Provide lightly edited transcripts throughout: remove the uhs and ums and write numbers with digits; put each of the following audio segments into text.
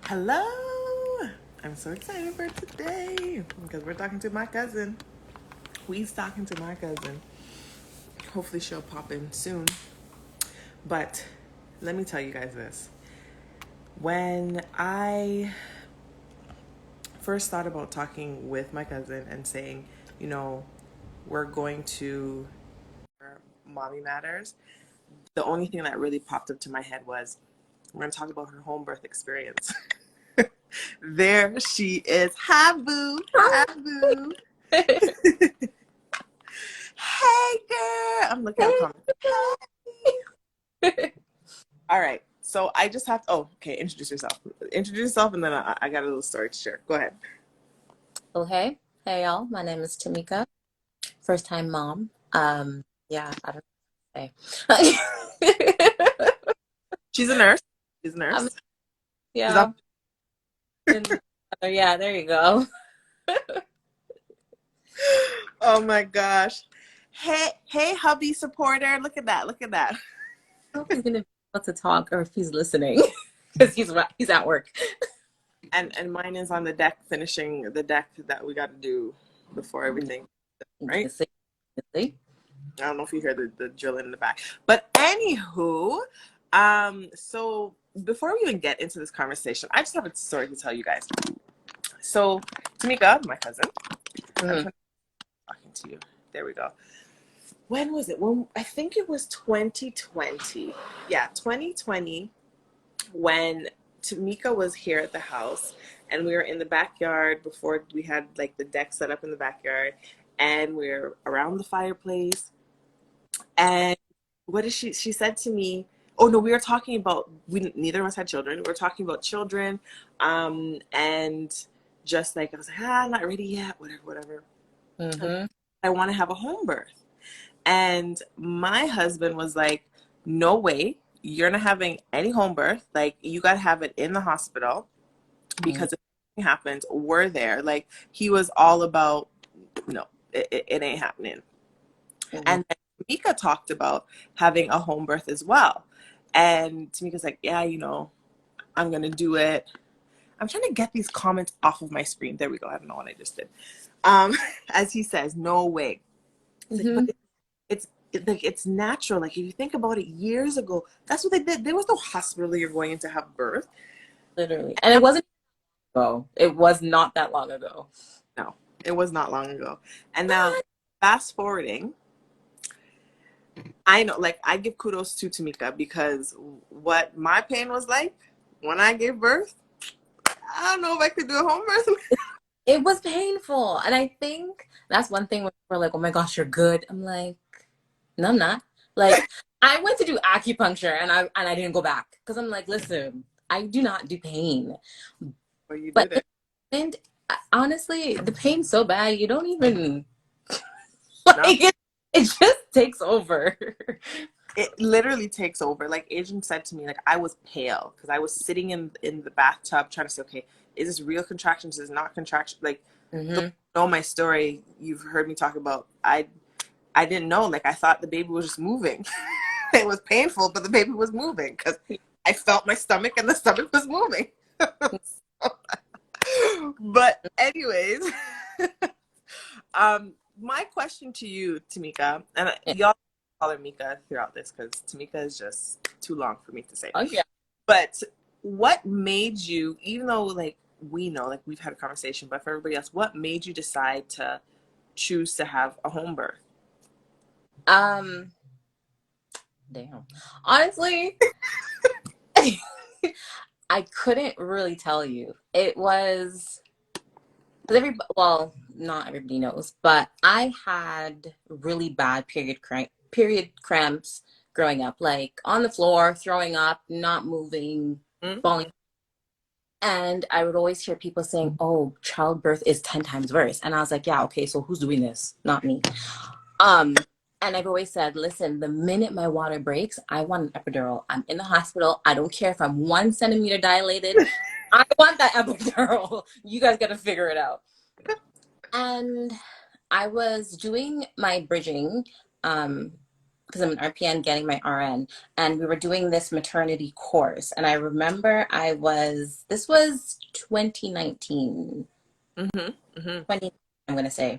Hello! I'm so excited for today because we're talking to my cousin. We's talking to my cousin. Hopefully, she'll pop in soon. But let me tell you guys this. When I first thought about talking with my cousin and saying, we're going to Mommy Matters, the only thing that really popped up to my head was we're going to talk about her home birth experience. There she is. Hi, boo. Hi, boo. Hey, girl. I'm looking at the comments. Hey. All right. So I just have to, okay, introduce yourself. Introduce yourself, and then I got a little story to share. Go ahead. Oh, hey. Hey, y'all. My name is Tamika. First time mom. Yeah, I don't know what to say. She's a nurse. She's a I'm, nurse. She's yeah, up. yeah, there you go. Oh my gosh. Hey, hubby supporter. Look at that. Look at that. I don't know if he's gonna be able to talk or if he's listening because he's at work. And mine is on the deck, finishing the deck that we got to do before everything, right? See, see? I don't know if you hear the drilling in the back. But anywho, so before we even get into this conversation, I just have a story to tell you guys. So Tamika, my cousin, I'm Mhm. talking to you. There we go. When was it? When I think it was 2020. Yeah, 2020 when Tamika was here at the house and we were in the backyard before we had like the deck set up in the backyard and we are around the fireplace. And what did she said to me? Oh no, we were talking about we neither of us had children. We were talking about children, and just like I was like, I'm not ready yet. Whatever. Mhm. I want to have a home birth, and my husband was like, no way, you're not having any home birth. Like you got to have it in the hospital Mhm. because if anything happens, we're there. Like he was all about no, it ain't happening. Mhm. And then Tamika talked about having a home birth as well. And Tamika's like, yeah, I'm going to do it. I'm trying to get these comments off of my screen. There we go. I don't know what I just did. As he says, no way. He's like, but Mhm. it's natural. Like if you think about it, years ago, that's what they did. There was no hospital you're going in to have birth. Literally, and it wasn't ago. It was not that long ago. No, it was not long ago. And now, fast forwarding, I know, like, I give kudos to Tamika because what my pain was like when I gave birth, I don't know if I could do a home birth. It was painful, and I think that's one thing when we're like, "Oh my gosh, you're good." I'm like, "No, I'm not." Like, I went to do acupuncture, and I didn't go back because I'm like, "Listen, I do not do pain." Well, you But did it. and honestly, the pain's so bad you don't even No, like it. It just takes over. it literally takes over. Like Adrian said to me, like I was pale because I was sitting in the bathtub trying to say, okay, is this real contractions? Is it not contraction? Like, those Hmm. who know my story, you've heard me talk about. I didn't know. Like I thought the baby was just moving. It was painful, but the baby was moving because I felt my stomach and the stomach was moving. But anyways, my question to you, Tamika, and y'all call her Mika throughout this because Tamika is just too long for me to say. Oh yeah. But what made you, even though like we know, like we've had a conversation, but for everybody else, what made you decide to choose to have a home birth? Um. Damn. Honestly, I couldn't really tell you. It was because well, not everybody knows, but I had really bad period cramps growing up, like on the floor, throwing up, not moving, Mm? falling. And I would always hear people saying, "Oh, childbirth is 10 times worse." And I was like, "Yeah, okay, so who's doing this? Not me." Um, and I've always said, "Listen, the minute my water breaks, I want an epidural. I'm in the hospital. I don't care if I'm 1 centimeter dilated. I want that epidural. You guys got to figure it out." And I was doing my bridging. Um, because I'm an RPN getting my RN, and we were doing this maternity course. And I remember this was 2019, Mm-hmm. Mm-hmm. 20, I'm going to say.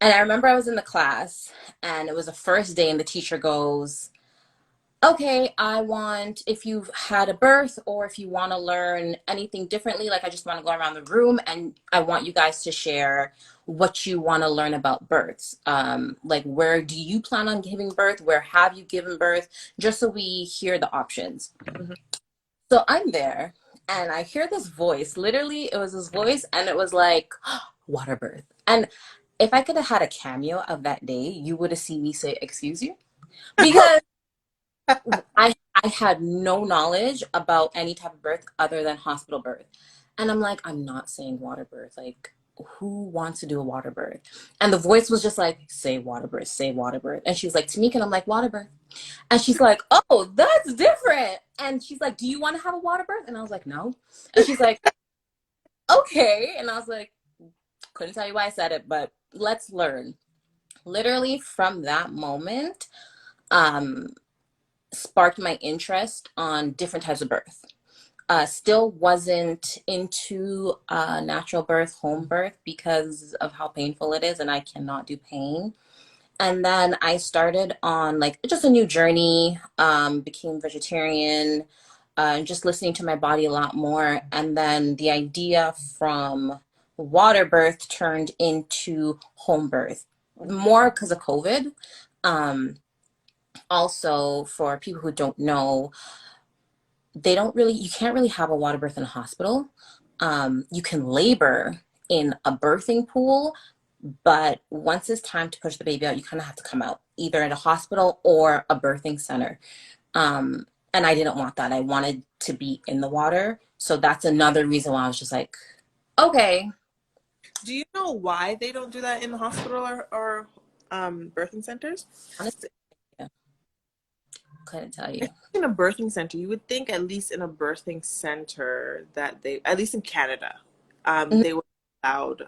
And I remember I was in the class, and it was the first day, and the teacher goes, okay, I want, if you've had a birth or if you want to learn anything differently, like I just want to go around the room and I want you guys to share what you want to learn about births. Like, where do you plan on giving birth? Where have you given birth? Just so we hear the options. Mm-hmm. So I'm there and I hear this voice. Literally, it was this voice and it was like, water birth. And if I could have had a cameo of that day, you would have seen me say, excuse you? Because I had no knowledge about any type of birth other than hospital birth. And I'm like, I'm not saying water birth. Like, who wants to do a water birth? And the voice was just like, say water birth, say water birth. And she's like, Tamieka, and I'm like, water birth. And she's like, oh, that's different. And she's like, do you want to have a water birth? And I was like, no. And she's like, okay. And I was like, couldn't tell you why I said it, but let's learn. Literally from that moment, um, sparked my interest on different types of birth. Still wasn't into natural birth, home birth, because of how painful it is, and I cannot do pain. And then I started on like just a new journey, became vegetarian, just listening to my body a lot more. And then the idea from water birth turned into home birth, more because of COVID. Um, Also, for people who don't know, you can't really have a water birth in a hospital. You can labor in a birthing pool, but once it's time to push the baby out, you kind of have to come out either at a hospital or a birthing center. And I didn't want that. I wanted to be in the water. So that's another reason why I was just like, okay. Do you know why they don't do that in the hospital or birthing centers? Honestly, yeah, couldn't tell you. In a birthing center, you would think at least in a birthing center that they, at least in Canada, Mhm. they would allowed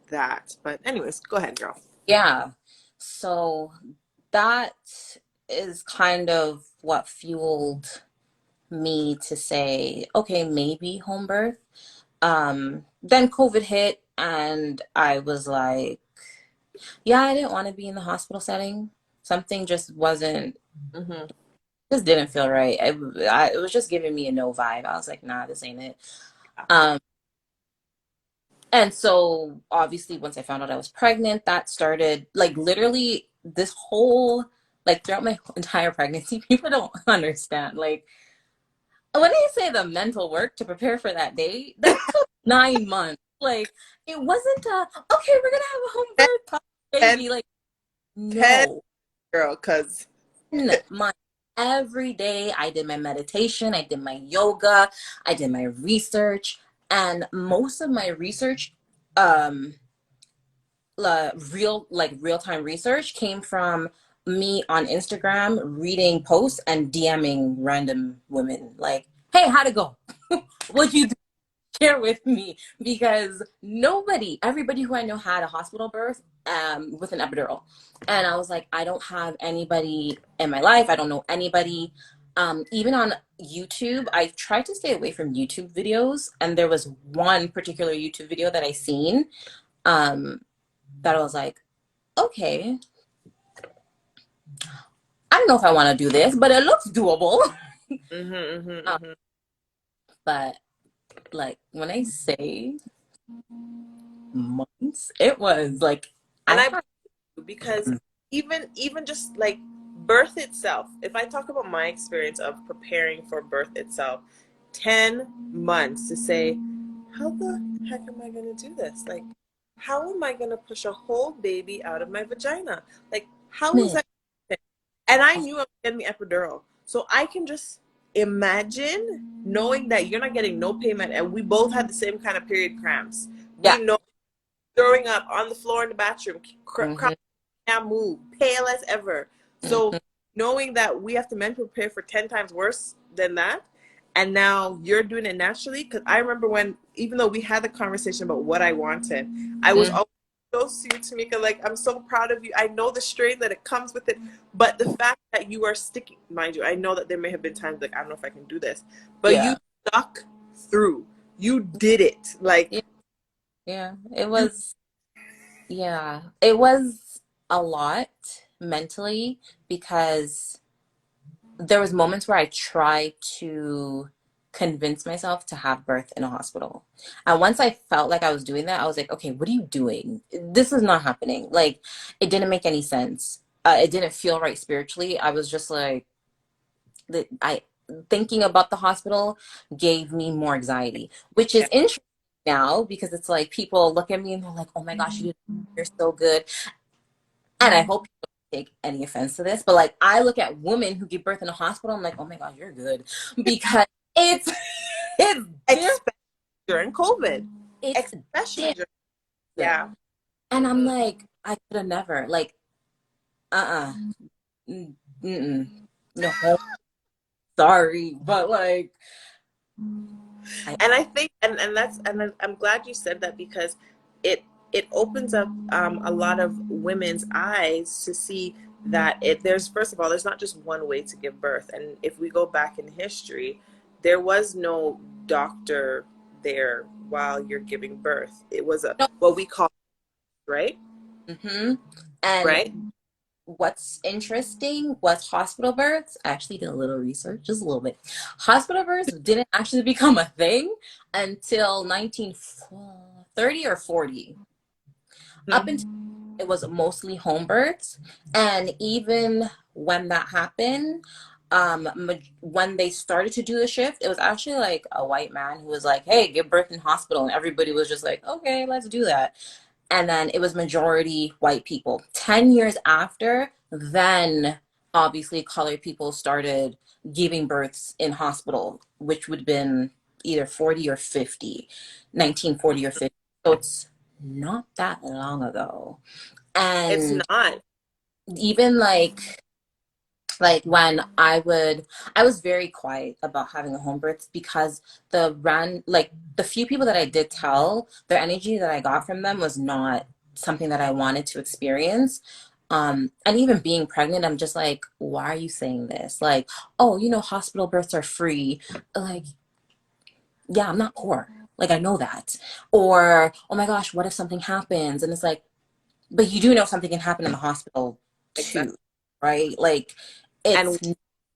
that. But anyways, go ahead, girl. Yeah. So that is kind of what fueled me to say, okay, maybe home birth. Then COVID hit, and I was like, yeah, I didn't want to be in the hospital setting. Something just wasn't, Mm-hmm. just didn't feel right. It was just giving me a no vibe. I was like, nah, this ain't it. Um, and so obviously, once I found out I was pregnant, that started like literally this whole, like throughout my entire pregnancy, people don't understand. Like, when I say the mental work to prepare for that day, that took 9 months. Like, it wasn't okay, we're gonna have a home ten, birth ten, baby. Like, 10, no. girl, because My every day I did my meditation, I did my yoga, I did my research, and most of my research, um, real time research came from me on Instagram reading posts and DMing random women like, hey, how'd it go? What'd you share with me, because everybody who I know had a hospital birth with an epidural. And I was like, I don't have anybody in my life. I don't know anybody. Even on YouTube, I tried to stay away from YouTube videos. And there was one particular YouTube video that I seen um, that I was like, okay, I don't know if I want to do this, but it looks doable. mm-hmm, mm-hmm, Um, mm-hmm. but like when I say months, it was like, And I I had. because even just like birth itself, if I talk about my experience of preparing for birth itself, 10 months to say, how the heck am I going to do this? Like, how am I going to push a whole baby out of my vagina? Like, how is Man, that? And I knew I was getting the epidural, so I can just imagine knowing that you're not getting no payment, and we both had the same kind of period cramps. We yeah. know, throwing up on the floor in the bathroom, Hmm. can't move, pale as ever. So Hmm. knowing that we have to mentally prepare for 10 times worse than that, and now you're doing it naturally. Because I remember when, even though we had the conversation about what I wanted, I was Hmm. always kudos to you, Tamika. Like, I'm so proud of you. I know the strain that it comes with it, but the fact that you are sticking, mind you, I know that there may have been times like, I don't know if I can do this, but you Yeah. stuck through. You did it. Like, Yeah. Yeah. you, It was a lot mentally because there was moments where I tried to convince myself to have birth in a hospital. And once I felt like I was doing that, I was like, okay, what are you doing? This is not happening. Like, it didn't make any sense. It didn't feel right spiritually. I was just like, I thinking about the hospital gave me more anxiety, which is yeah. interesting now because it's like people look at me and they're like, oh my gosh, you're so good. And I hope you don't take any offense to this, but like I look at women who give birth in a hospital, I'm like, oh my God, you're good. Because it's it's different. Especially during COVID. It's Especially different. during, yeah. And I'm Mm-mm. like, I could have never, like, uh-uh. Mm, mm-mm. No, sorry. But like I And I think, and that's, and I'm glad you said that because it it opens up a lot of women's eyes to see that there's, first of all, there's not just one way to give birth. And if we go back in history, there was no doctor there while you're giving birth. It was a, no. what we call, right, Mm-hmm. And right, what's interesting was hospital births. I actually did a little research, just a little bit. Hospital births didn't actually become a thing until 1930 or 40. Up until mm-hmm. it was mostly home births. And even when that happened, when they started to do the shift, it was actually like a white man who was like, hey, give birth in hospital. And everybody was just like, okay, let's do that. And then it was majority white people. 10 years after, then obviously colored people started giving births in hospital, which would have been either 40 or 50, 1940 or 50. So it's not that long ago. It's And not. even like when I was very quiet about having a home birth because the few people that I did tell, the energy that I got from them was not something that I wanted to experience. And even being pregnant, I'm just like, why are you saying this? Like, oh, hospital births are free. Like, yeah, I'm not poor. Like, I know that. Or, oh my gosh, what if something happens? And it's like, but you do know something can happen in the hospital too, Exactly. right? Like, And it's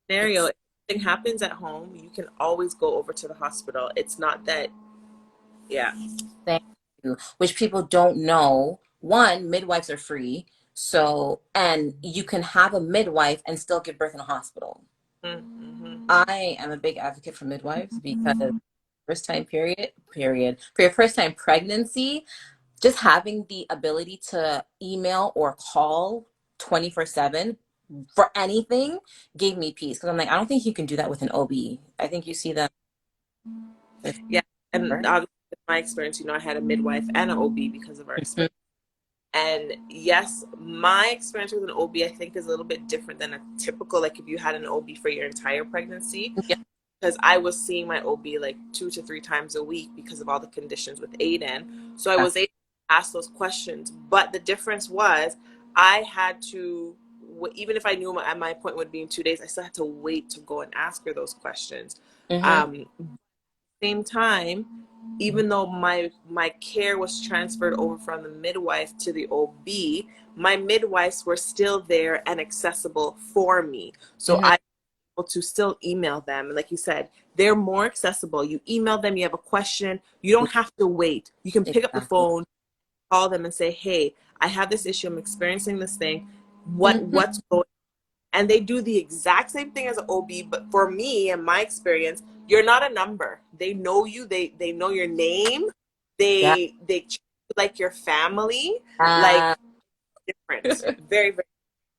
scenario, if something happens at home, you can always go over to the hospital. It's not that, yeah. thank you, which people don't know. One, midwives are free. So, and you can have a midwife and still give birth in a hospital. Mm-hmm. I am a big advocate for midwives because first time for your first time pregnancy, just having the ability to email or call 24/7 for anything gave me peace. Because I'm like, I don't think you can do that with an OB. I think you see them. Yeah. And obviously, with my experience, I had a midwife and an OB because of our Mhm. experience. And yes, my experience with an OB, I think, is a little bit different than a typical, like if you had an OB for your entire pregnancy. Yeah. Because I was seeing my OB like 2 to 3 times a week because of all the conditions with Aiden. So I was able to ask those questions. But the difference was I had to, even if I knew my appointment would be in 2 days, I still had to wait to go and ask her those questions. Hmm. Same time, even though my care was transferred over from the midwife to the OB, my midwives were still there and accessible for me. So Hmm. I was able to still email them. And like you said, they're more accessible. You email them, you have a question, you don't have to wait. You can pick up the Exactly. phone, call them and say, hey, I have this issue, I'm experiencing this thing. Hmm. What's going, and they do the exact same thing as an OB. But for me and my experience, you're not a number. They know you. They know your name. Yeah. They treat you like your family, like Uh, different, very very,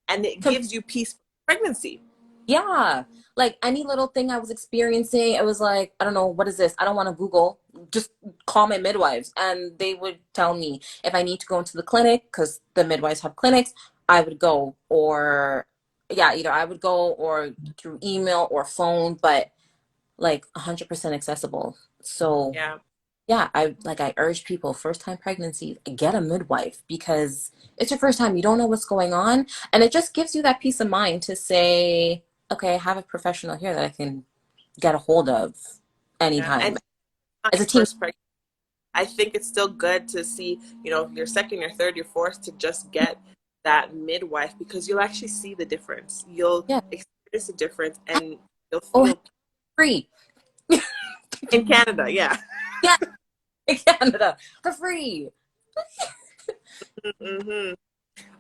and it com- gives you peace for pregnancy. yeah. Like any little thing I was experiencing, it was like, I don't know, what is this? I don't want to Google. Just call my midwives. And they would tell me if I need to go into the clinic, because the midwives have clinics, I would go. Or, yeah, either I would go or through email or phone, but like 100% accessible. So, Yeah. yeah, I urge people, first time pregnancy, get a midwife because it's your first time. You don't know what's going on. And it just gives you that peace of mind to say, okay, I have a professional here that I can get a hold of Yeah, anytime. and not As your a team. first pregnancy. I think it's still good to see, your second, your third, your fourth, to just get that midwife because you'll actually see the difference. You'll Yeah. experience the difference, and you'll Oh, feel free. in Canada. Yeah. Yeah, in Canada for free. Hmm.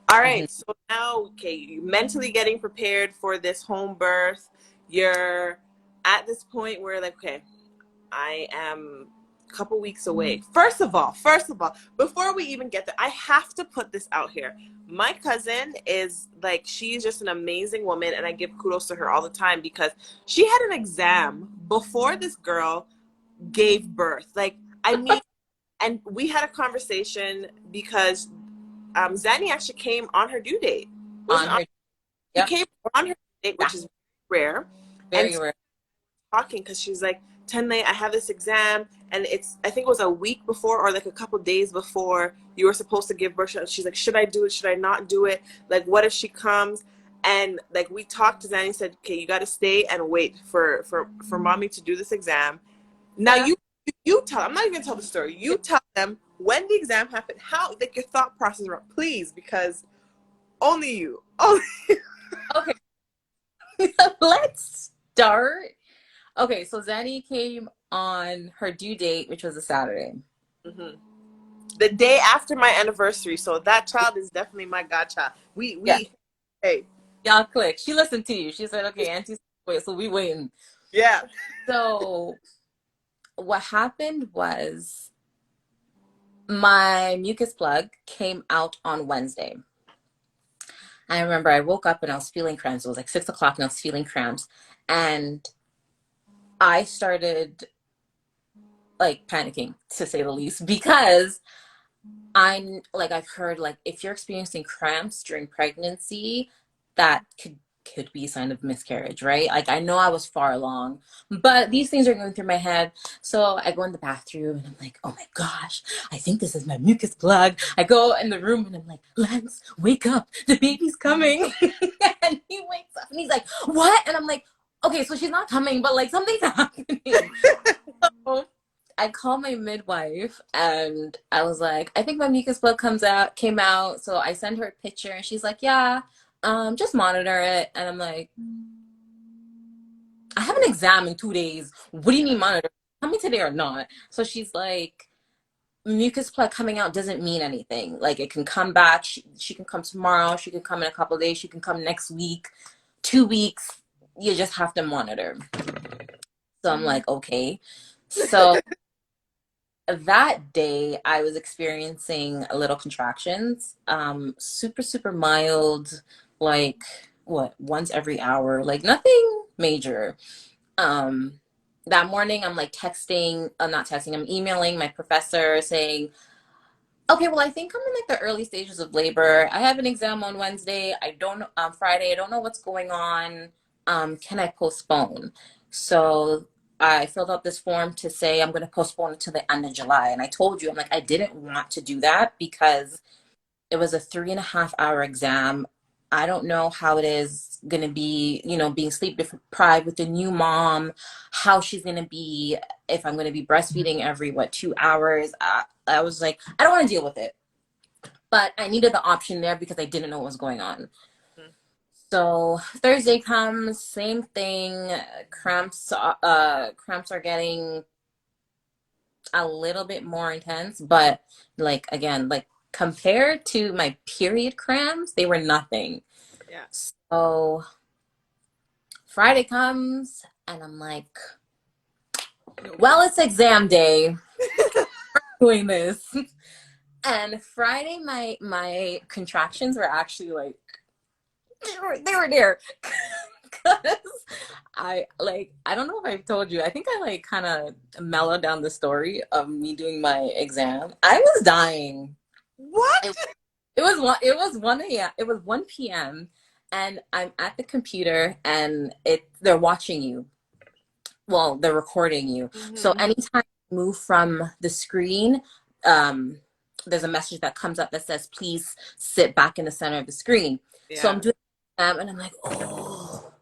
All Mhm. right. So now, okay, you're mentally getting prepared for this home birth. You're at this point where, like, okay, I am a couple weeks away. First of all, before we even get there, I have to put this out here. My cousin is like, she's just an amazing woman, and I give kudos to her all the time because she had an exam before this girl gave birth. Like, I mean, and we had a conversation because Zanny actually came on her due date. On Wasn't on, her. She Yep. came on her due date, Yeah. which is rare. And Very rare. talking because she's like, Tenn-Lai, I have this exam, and I think it was a week before or like a couple days before you were supposed to give birth. She's like, should I do it? Should I not do it? Like, what if she comes? And like, we talked to Zanny, said, okay, you got to stay and wait for mommy to do this exam. Now Yeah. you tell. I'm not even gonna tell the story. You tell them when the exam happened, how, like, your thought process, please, because only you. Oh. Okay. Let's start. Okay, so Zanny came on her due date, which was a Saturday. Mhm. The day after my anniversary, so that child is definitely my godchild. We Yeah. we hey, Y'all click. She listened to you. She said, okay, Auntie's wait, so we waiting. yeah. So what happened was my mucus plug came out on Wednesday. I remember I woke up and I was feeling cramps. It was like 6 o'clock and I was feeling cramps. And I started like panicking, to say the least, because I've heard like if you're experiencing cramps during pregnancy, that could be a sign of miscarriage, right? Like I know I was far along, but these things are going through my head. So I go in the bathroom and I'm like, oh my gosh, I think this is my mucus plug. I go in the room and I'm like, Lance, wake up, the baby's coming. And he wakes up and he's like, what? And I'm like, okay, so she's not coming, but like something's happening. So I called my midwife and I was like, I think my mucus plug came out. So I sent her a picture and she's like, yeah, just monitor it. And I'm like, I have an exam in 2 days. What do you mean monitor? Tell me today or not. So she's like, mucus plug coming out doesn't mean anything. Like it can come back. She can come tomorrow. She can come in a couple of days. She can come next week, 2 weeks. You just have to monitor. So I'm like, okay. So that day I was experiencing a little contractions, super, super mild, like what, once every hour, like nothing major. Um, that morning I'm like not texting, I'm emailing my professor saying, okay, well, I think I'm in like the early stages of labor. I have an exam on Wednesday. I don't know, Friday. I don't know what's going on. Can I postpone? So I filled out this form to say I'm going to postpone it to the end of July. And I told you, I'm like, I didn't want to do that because it was a 3.5 hour exam. I don't know how it is going to be, being sleep deprived with the new mom, how she's going to be, if I'm going to be breastfeeding every, 2 hours. I was like, I don't want to deal with it. But I needed the option there because I didn't know what was going on. So Thursday comes, same thing. Cramps are getting a little bit more intense, but like again, like compared to my period cramps, they were nothing. Yeah. So Friday comes and I'm like, well, it's exam day. Doing this. And Friday my contractions were actually like they were there. Cause I don't know if I've told you. I think I like kind of mellowed down the story of me doing my exam. I was dying. What? It was 1 p.m. and I'm at the computer and they're watching you. Well, they're recording you. So Mm-hmm. anytime move from the screen, um, there's a message that comes up that says, please sit back in the center of the screen. So I'm Yeah. doing and I'm like, oh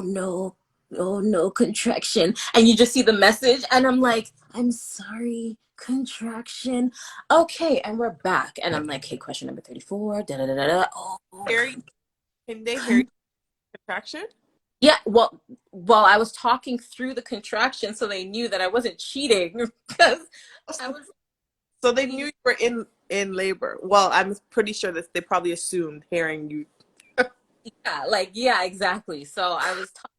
no, oh no, contraction. And you just see the message, and I'm like, I'm sorry, contraction. Okay, and we're back. And I'm like, hey, question number 34. Da da da da da. Oh, Hear you? Can they hear you? Contraction? yeah. Well, I was talking through the contraction, so they knew that I wasn't cheating because I was. So they knew you were in labor. Well, I'm pretty sure that they probably assumed hearing you. Yeah, like yeah, exactly. So I was talking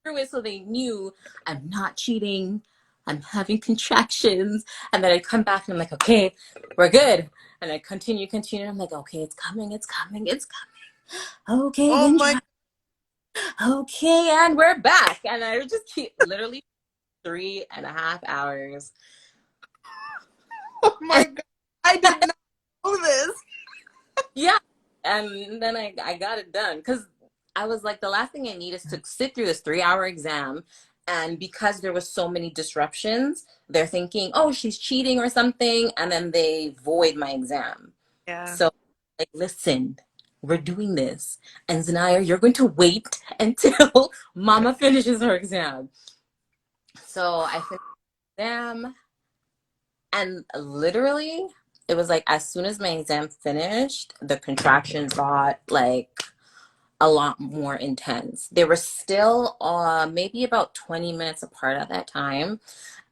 through it, so they knew I'm not cheating. I'm having contractions, and then I come back and I'm like, okay, we're good. And I continue. I'm like, okay, it's coming, it's coming, it's coming. Okay, Oh my! contract. Okay, and we're back. And I just keep literally 3.5 hours. Oh my God! I did not know this. Yeah. And then I got it done because I was like, the last thing I need is to sit through this 3 hour exam. And because there was so many disruptions, they're thinking, oh, she's cheating or something. And then they void my exam. Yeah. So, like, listen, we're doing this. And Zanaya, you're going to wait until Mama finishes her exam. So I finished the exam. And literally, it was like as soon as my exam finished, the contractions got like a lot more intense. They were still maybe about 20 minutes apart at that time.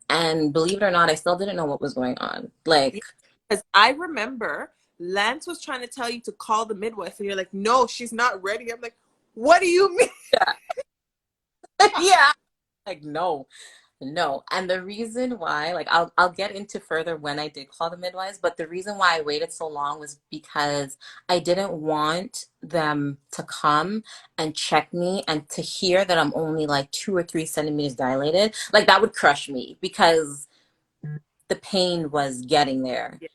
And believe it or not, I still didn't know what was going on. Like, Because I remember Lance was trying to tell you to call the midwife, and you're like, "No, she's not ready." I'm like, "What do you mean?" yeah, like no. And the reason why, like I'll get into further when I did call the midwives, but the reason why I waited so long was because I didn't want them to come and check me and to hear that I'm only like 2 or 3 centimeters dilated. Like that would crush me because the pain was getting there. Yeah.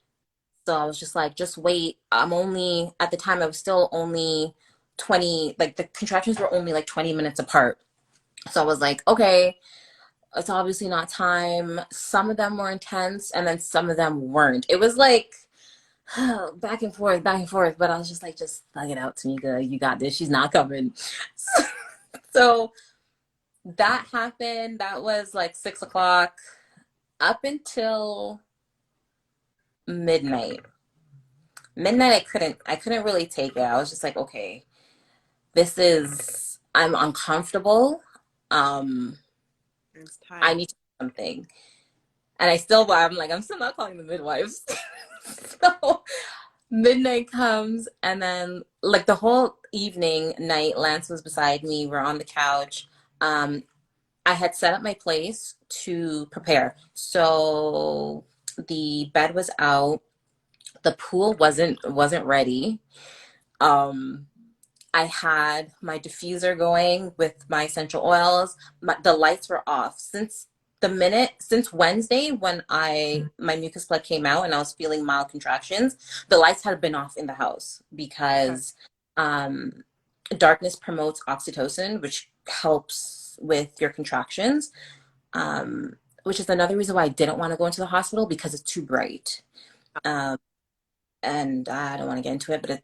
So I was just like, just wait. I'm only at the time I was still only 20, like the contractions were only like 20 minutes apart. So I was like, okay, it's obviously not time. Some of them were intense and then some of them weren't. It was like back and forth, but I was just like, just thug it out, Tamika. You got this. She's not coming. So that happened. That was like 6 o'clock up until midnight. Midnight I couldn't really take it. I was just like, okay, I'm uncomfortable. Um, It's I time. need to do something. And I'm like, I'm still not calling the midwives. So midnight comes, and then like the whole evening, night, Lance was beside me. We're on the couch. Um, I had set up my place to prepare. So the bed was out. The pool wasn't ready. Um, I had my diffuser going with my essential oils. The lights were off since Wednesday when I my mucus plug came out and I was feeling mild contractions. The lights had been off in the house Okay. because um, darkness promotes oxytocin, which helps with your contractions. Which is another reason why I didn't want to go into the hospital because it's too bright. Um, and I don't want to get into it, but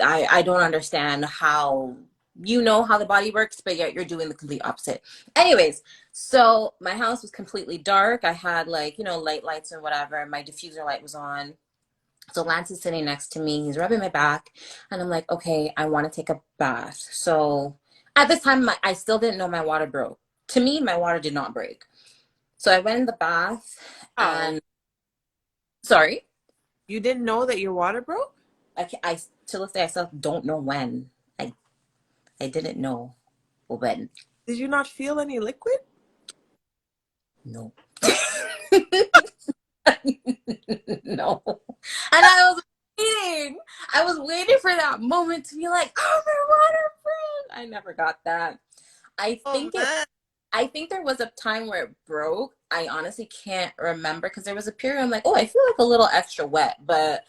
I don't understand how you know how the body works, but yet you're doing the complete opposite. Anyways, so my house was completely dark. I had like, lights and whatever. My diffuser light was on. So Lance is sitting next to me. He's rubbing my back, and I'm like, okay, I want to take a bath. So at this time, I still didn't know my water broke. To me, my water did not break. So I went in the bath, Oh, and sorry. you didn't know that your water broke? I to this day I still don't know when. I I didn't know when. Did you not feel any liquid? No. No. And I was waiting. I was waiting for that moment to be like, oh, my water broke. I never got that. I Oh think it man. I think there was a time where it broke. I honestly can't remember because there was a period I'm like, oh, I feel like a little extra wet, but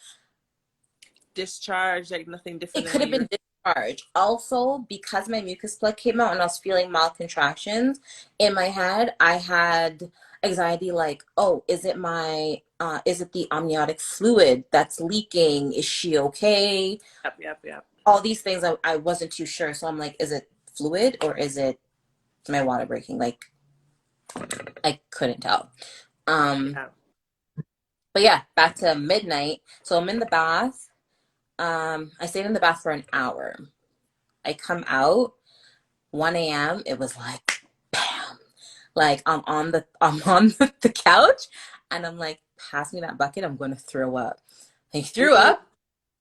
Discharge, like nothing it different than could a have urine. been charge. Also, because my mucus plug came out and I was feeling mild contractions in my head, I had anxiety like, oh, is it the amniotic fluid that's leaking? Is she okay? Yep, yep, yep. All these things I wasn't too sure. So I'm like, is it fluid or is it my water breaking? Like, I couldn't tell. Um, Yeah. but yeah, back to midnight. So I'm in the bath. I stayed in the bath for an hour. I come out 1 a.m. It was like bam. Like I'm on the couch and I'm like, pass me that bucket, I'm gonna throw up. I threw Ooh. up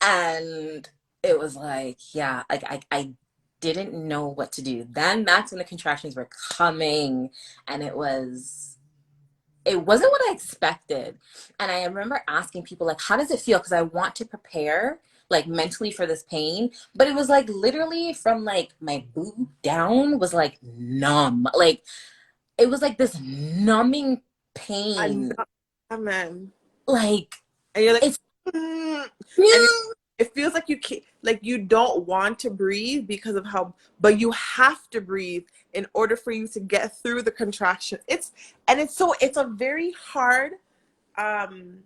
and it was like, yeah, like I didn't know what to do. Then that's when the contractions were coming and it wasn't what I expected. And I remember asking people, like, how does it feel? Because I want to prepare, like, mentally for this pain. But it was like literally from like my boob down was like numb. Like, it was like this numbing I'm pain. not, man. Like, And you're like, it's, mm, and it feels like you can't, like you don't want to breathe because of how, but you have to breathe in order for you to get through the contraction. It's a very hard um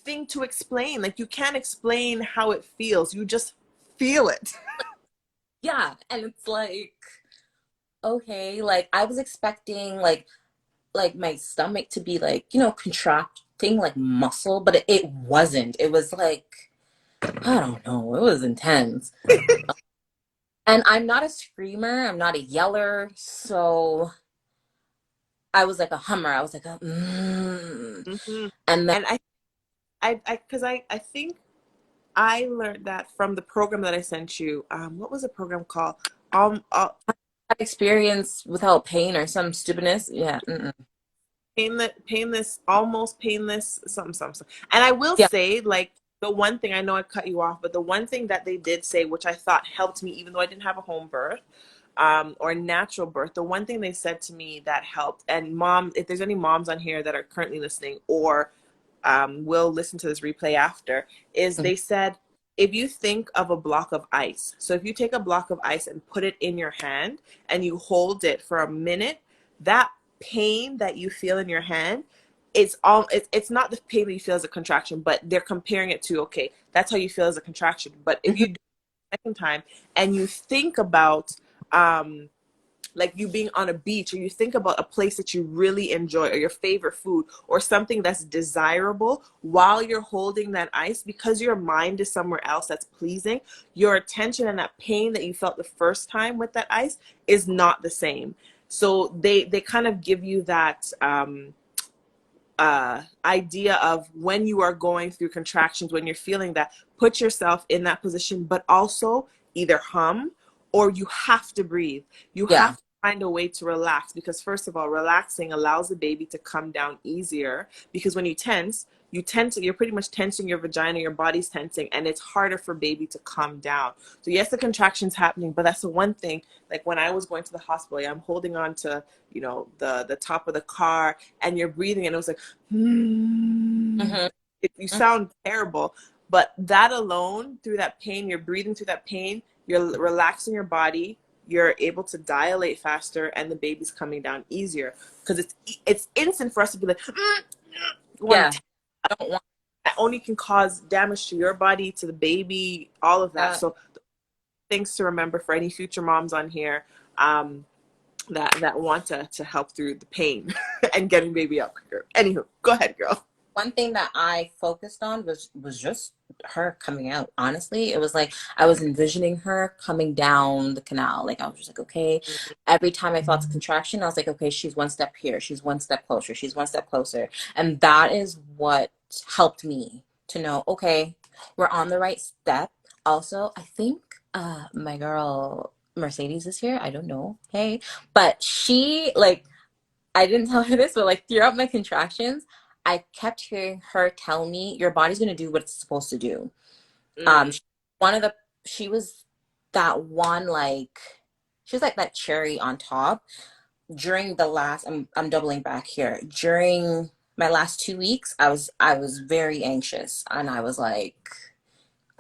thing to explain. Like you can't explain how it feels. You just feel it. yeah. And it's like, okay, like, I was expecting, like my stomach to be like, contracting like muscle, but it wasn't. It was like, I don't know, it was intense. And I'm not a screamer, I'm not a yeller, so I was like a hummer. I was like a Hmm. and then And because I think I learned that from the program that I sent you. What was the program called? Um, uh, experience without pain or some stupidness. Yeah. Mm-mm. painless, almost painless, something. And I will Yeah. say, like, the one thing, I know I cut you off, but the one thing that they did say, which I thought helped me, even though I didn't have a home birth, or natural birth, the one thing they said to me that helped, and mom, if there's any moms on here that are currently listening or will listen to this replay after, is Mm-hmm. they said, if you think of a block of ice, so if you take a block of ice and put it in your hand and you hold it for a minute, that pain that you feel in your hand, it's not the pain that you feel as a contraction, but they're comparing it to, okay, that's how you feel as a contraction. But if you do it a second time and you think about um like you being on a beach, or you think about a place that you really enjoy, or your favorite food, or something that's desirable, while you're holding that ice, because your mind is somewhere else that's pleasing, your attention and that pain that you felt the first time with that ice is not the same. So they kind of give you that idea of when you are going through contractions, when you're feeling that, put yourself in that position, but also either hum or you have to breathe. You Yeah. have to find a way to relax, because first of all, relaxing allows the baby to come down easier, because when you tense, you're pretty much tensing your vagina, your body's tensing, and it's harder for baby to come down. So yes, the contraction's happening, but that's the one thing, like when I was going to the hospital, yeah, I'm holding on to, the top of the car, and you're breathing, and it was like, hmm. Mm-hmm. You sound terrible, but that alone, through that pain, you're breathing through that pain, you're relaxing your body, you're able to dilate faster, and the baby's coming down easier, because it's instant for us to be like, you want Yeah. to, I don't want that only can cause damage to your body, to the baby, all of that. that. So things to remember for any future moms on here, um, that want to help through the pain and getting baby out quicker. Anywho, go ahead, girl. One thing that I focused on was just her coming out. Honestly, it was like I was envisioning her coming down the canal. Like I was just like, okay. Every time I felt a contraction, I was like, okay, she's one step here, she's one step closer, she's one step closer, and that is what helped me to know, okay, we're on the right step. Also, I think my girl Mercedes is here. I don't know. Hey, but she like I didn't tell her this, but like throughout my contractions, I kept hearing her tell me, "Your body's gonna do what it's supposed to do." Mm. She, one of the, she was that one like, she was like that cherry on top during the last. I'm doubling back here. During my last 2 weeks, I was very anxious, and I was like,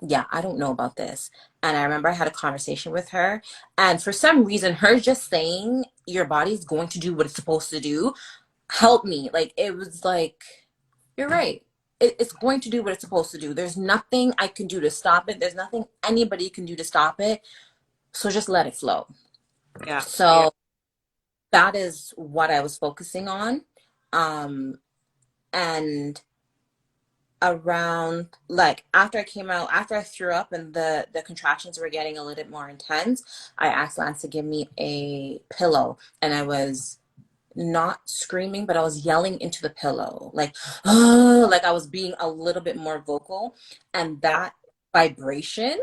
"Yeah, I don't know about this." And I remember I had a conversation with her. And for some reason, her just saying your body's going to do what it's supposed to do helped me. Like, it was like, you're right. It's going to do what it's supposed to do. There's nothing I can do to stop it. There's nothing anybody can do to stop it. So just let it flow. Yeah. Yeah. So that is what I was focusing on. Um, and around like after I came out, after I threw up and the contractions were getting a little bit more intense, I asked Lance to give me a pillow, and I was not screaming, but I was yelling into the pillow, like, oh, like I was being a little bit more vocal, and Yeah. that vibration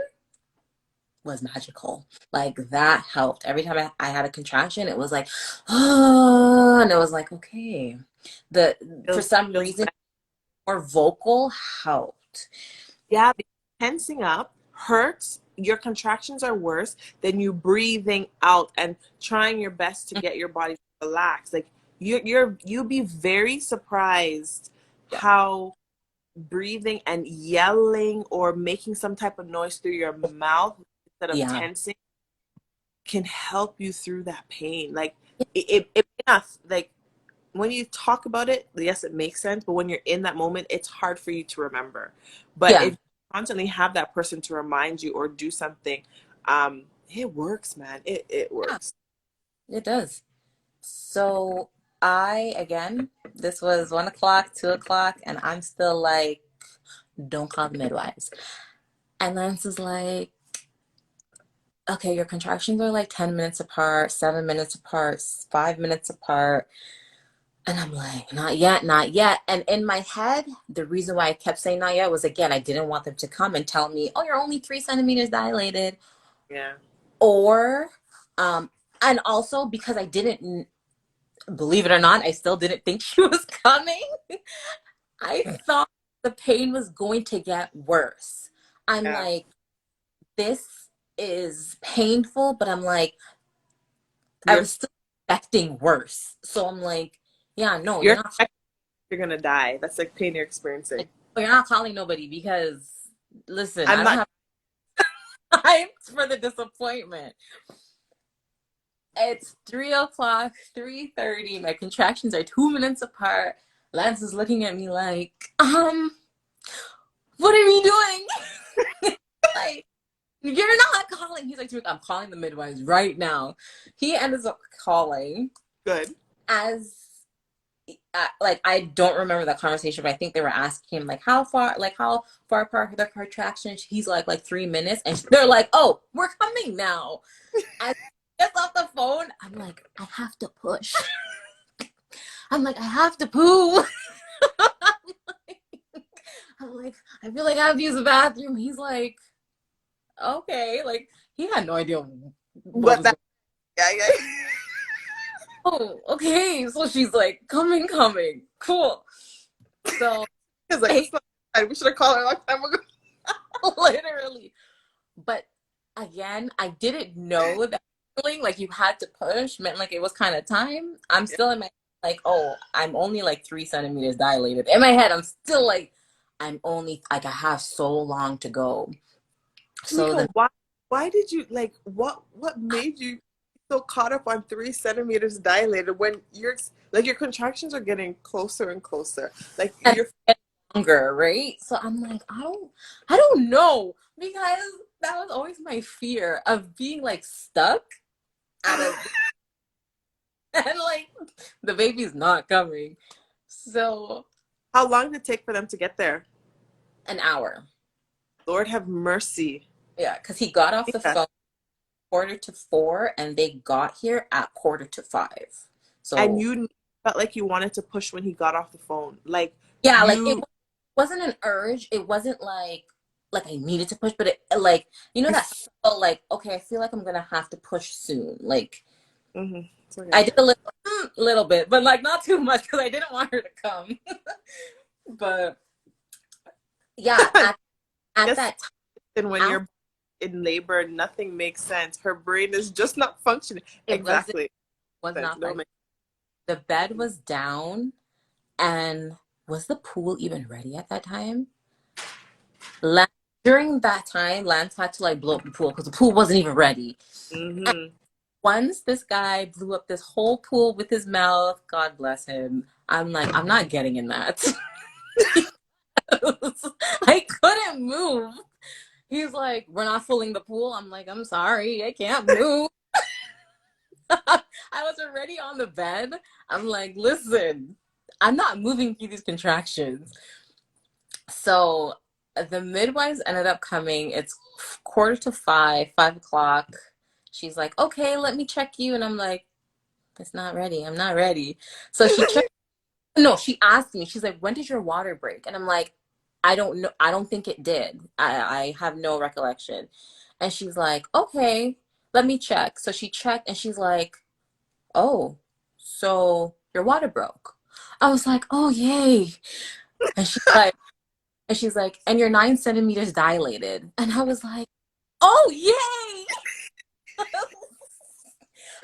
was magical. Like that helped. Every time I had a contraction, it was like, oh, and it was like, okay. The for some Feels reason, more vocal helped. Yeah, because tensing up hurts. Your contractions are worse than you breathing out and trying your best to get your body to relax. Like you'll be very surprised Yeah. how breathing and yelling or making some type of noise through your mouth instead of Yeah. tensing can help you through that pain. Like it may not, like when you talk about it, yes, it makes sense, but when you're in that moment, it's hard for you to remember. But Yeah. if you constantly have that person to remind you or do something, it works, man. It Yeah. works. It does. So again, this was 1 o'clock, 2 o'clock, and I'm still like, don't call the midwives. And Lance is like, okay, your contractions are like 10 minutes apart, 7 minutes apart, 5 minutes apart. And I'm like, not yet, not yet. And in my head, the reason why I kept saying not yet was, again, I didn't want them to come and tell me, oh, you're only 3 centimeters dilated. Yeah. Or, um, and also because I didn't, believe it or not, I still didn't think she was coming. I thought the pain was going to get worse. I'm Yeah. like, this is painful, but I'm like, I You're was still expecting worse. So I'm like, yeah, no, you're expecting you're gonna die. That's like pain you're experiencing. you're not calling nobody because listen, I'm I don't not have time for the disappointment. It's 3 o'clock, 3:30. My contractions are 2 minutes apart. Lance is looking at me like, what are we doing? Like, you're not calling. He's like, I'm calling the midwives right now. He ends up calling good. as like I don't remember that conversation, but I think they were asking him how far apart are the contractions. He's like 3 minutes, and they're like, oh, we're coming now. As he gets off the phone, I'm like, I have to push. I'm like, I have to poo. I'm like, I feel like I have to use the bathroom. He's like, okay, like he had no idea what But was that going. yeah, yeah. Oh, okay. So she's like, coming, coming, cool. So It's like I it's not we should have called her a long time ago. literally, but again, I didn't know that feeling like you had to push meant like it was kind of time. I'm Yeah. still in my like, oh, I'm only like 3 centimeters dilated. In my head, I'm still like, I'm only like I have so long to go. So Tamika, then why did you like what made you so caught up on 3 centimeters dilated when your contractions are getting closer and closer? Like and you're longer, right? So I'm like, I don't know because that was always my fear of being like stuck at a and like the baby's not coming. So how long did it take for them to get there? an hour. Lord have mercy. Yeah, because he got off the Yeah. phone 4:45 and they got here at 4:45. And So you felt like you wanted to push when he got off the phone. Like yeah, like it you wasn't an urge. It wasn't like I needed to push, but it like you know you that felt like okay, I feel like I'm gonna have to push soon. Like mm-hmm. It's okay. I did a little bit, but like not too much because I didn't want her to come. But yeah, at Yes, that and when time, you're in labor, nothing makes sense. Her brain is just not functioning. it Exactly. was Sense. not No, fun. The bed was down, and was the pool even ready at that time? During that time, Lance had to like blow up the pool because the pool wasn't even ready. And Mm-hmm. once this guy blew up this whole pool with his mouth, God bless him. I'm like, I'm not getting in that. I couldn't move. He's like, we're not filling the pool. I'm like, I'm sorry, I can't move. I was already on the bed. I'm like, listen, I'm not moving through these contractions. So the midwives ended up coming. It's 4:45, 5 o'clock. She's like, okay, let me check you. And I'm like, it's not ready. I'm not ready. So she checked. No, she asked me, she's like, when did your water break? And I'm like, I don't know. I don't think it did. I have no recollection. And she's like, okay, let me check. So she checked and she's like, oh, so your water broke. I was like, oh, yay. And she's like, and you're 9 centimeters dilated. And I was like, oh, yay.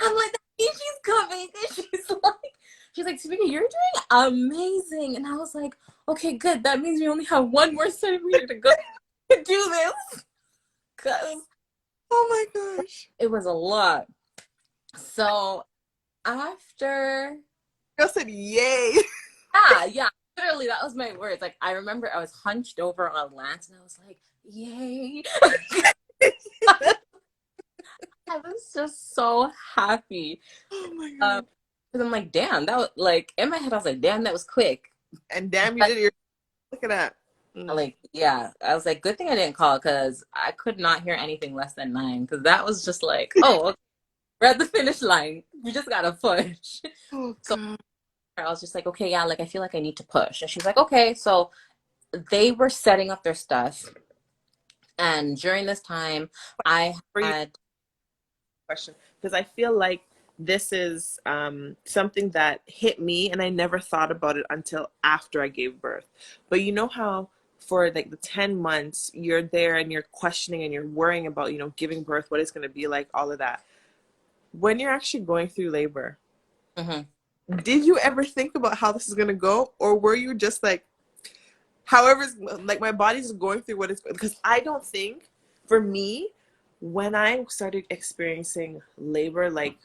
I'm like, that means she's coming. And she's like, Tamieka, you're doing amazing. And I was like, okay, good. That means we only have 1 more centimeter to go to do this. Because Oh my gosh. it was a lot. So after, I said, "Yay!" yeah, literally, that was my words. Like, I remember I was hunched over on Lance and I was like, yay. I was just so happy. Oh my Um, god. because I'm like, damn, that was like in my head, I was like, damn, that was quick. And damn, you But did your. Look at that. Mm. like, yeah, I was like, good thing I didn't call because I could not hear anything less than 9. Because that was just like, oh, okay, we're at the finish line. We just gotta push. Oh So god. I was just like, okay, yeah, like I feel like I need to push. And she's like, okay. So they were setting up their stuff. And during this time, I For you, had, question, because I feel like this is something that hit me, and I never thought about it until after I gave birth. But you know how for like the 10 months you're there and you're questioning and you're worrying about giving birth, what it's going to be like, all of that. When you're actually going through labor, mhm. did you ever think about how this is going to go, or were you just like, however, like my body's going through what it's, because I don't think, for me, when I started experiencing labor, like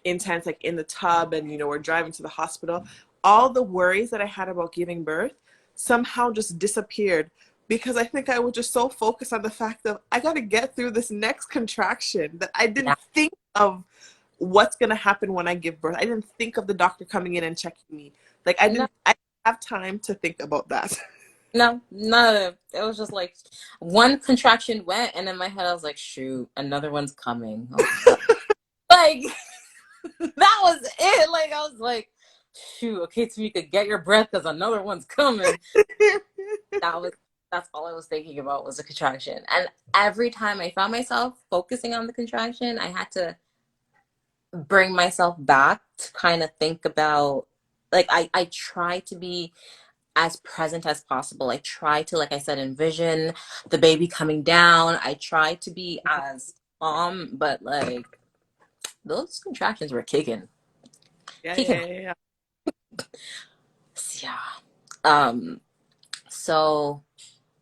intense, like in the tub, and we're driving to the hospital, all the worries that I had about giving birth somehow just disappeared, because I think I was just so focused on the fact of I got to get through this next contraction that I Yeah, didn't think of what's going to happen when I give birth. I didn't think of the doctor coming in and checking me. Like no, I didn't have time to think about that. no, none of it. It was just like one contraction went, and in my head, I was like, shoot, another one's coming. Oh, God. Like, that was it. Like, I was like, shoot, okay, Tamika, get your breath because another one's coming. That was that's all I was thinking about was the contraction. And every time I found myself focusing on the contraction, I had to bring myself back to kind of think about like I try to be as present as possible. I try to, like I said, envision the baby coming down. I try to be as calm, but like those contractions were kicking. Yeah, Kicking. yeah, yeah, yeah. Yeah. Um so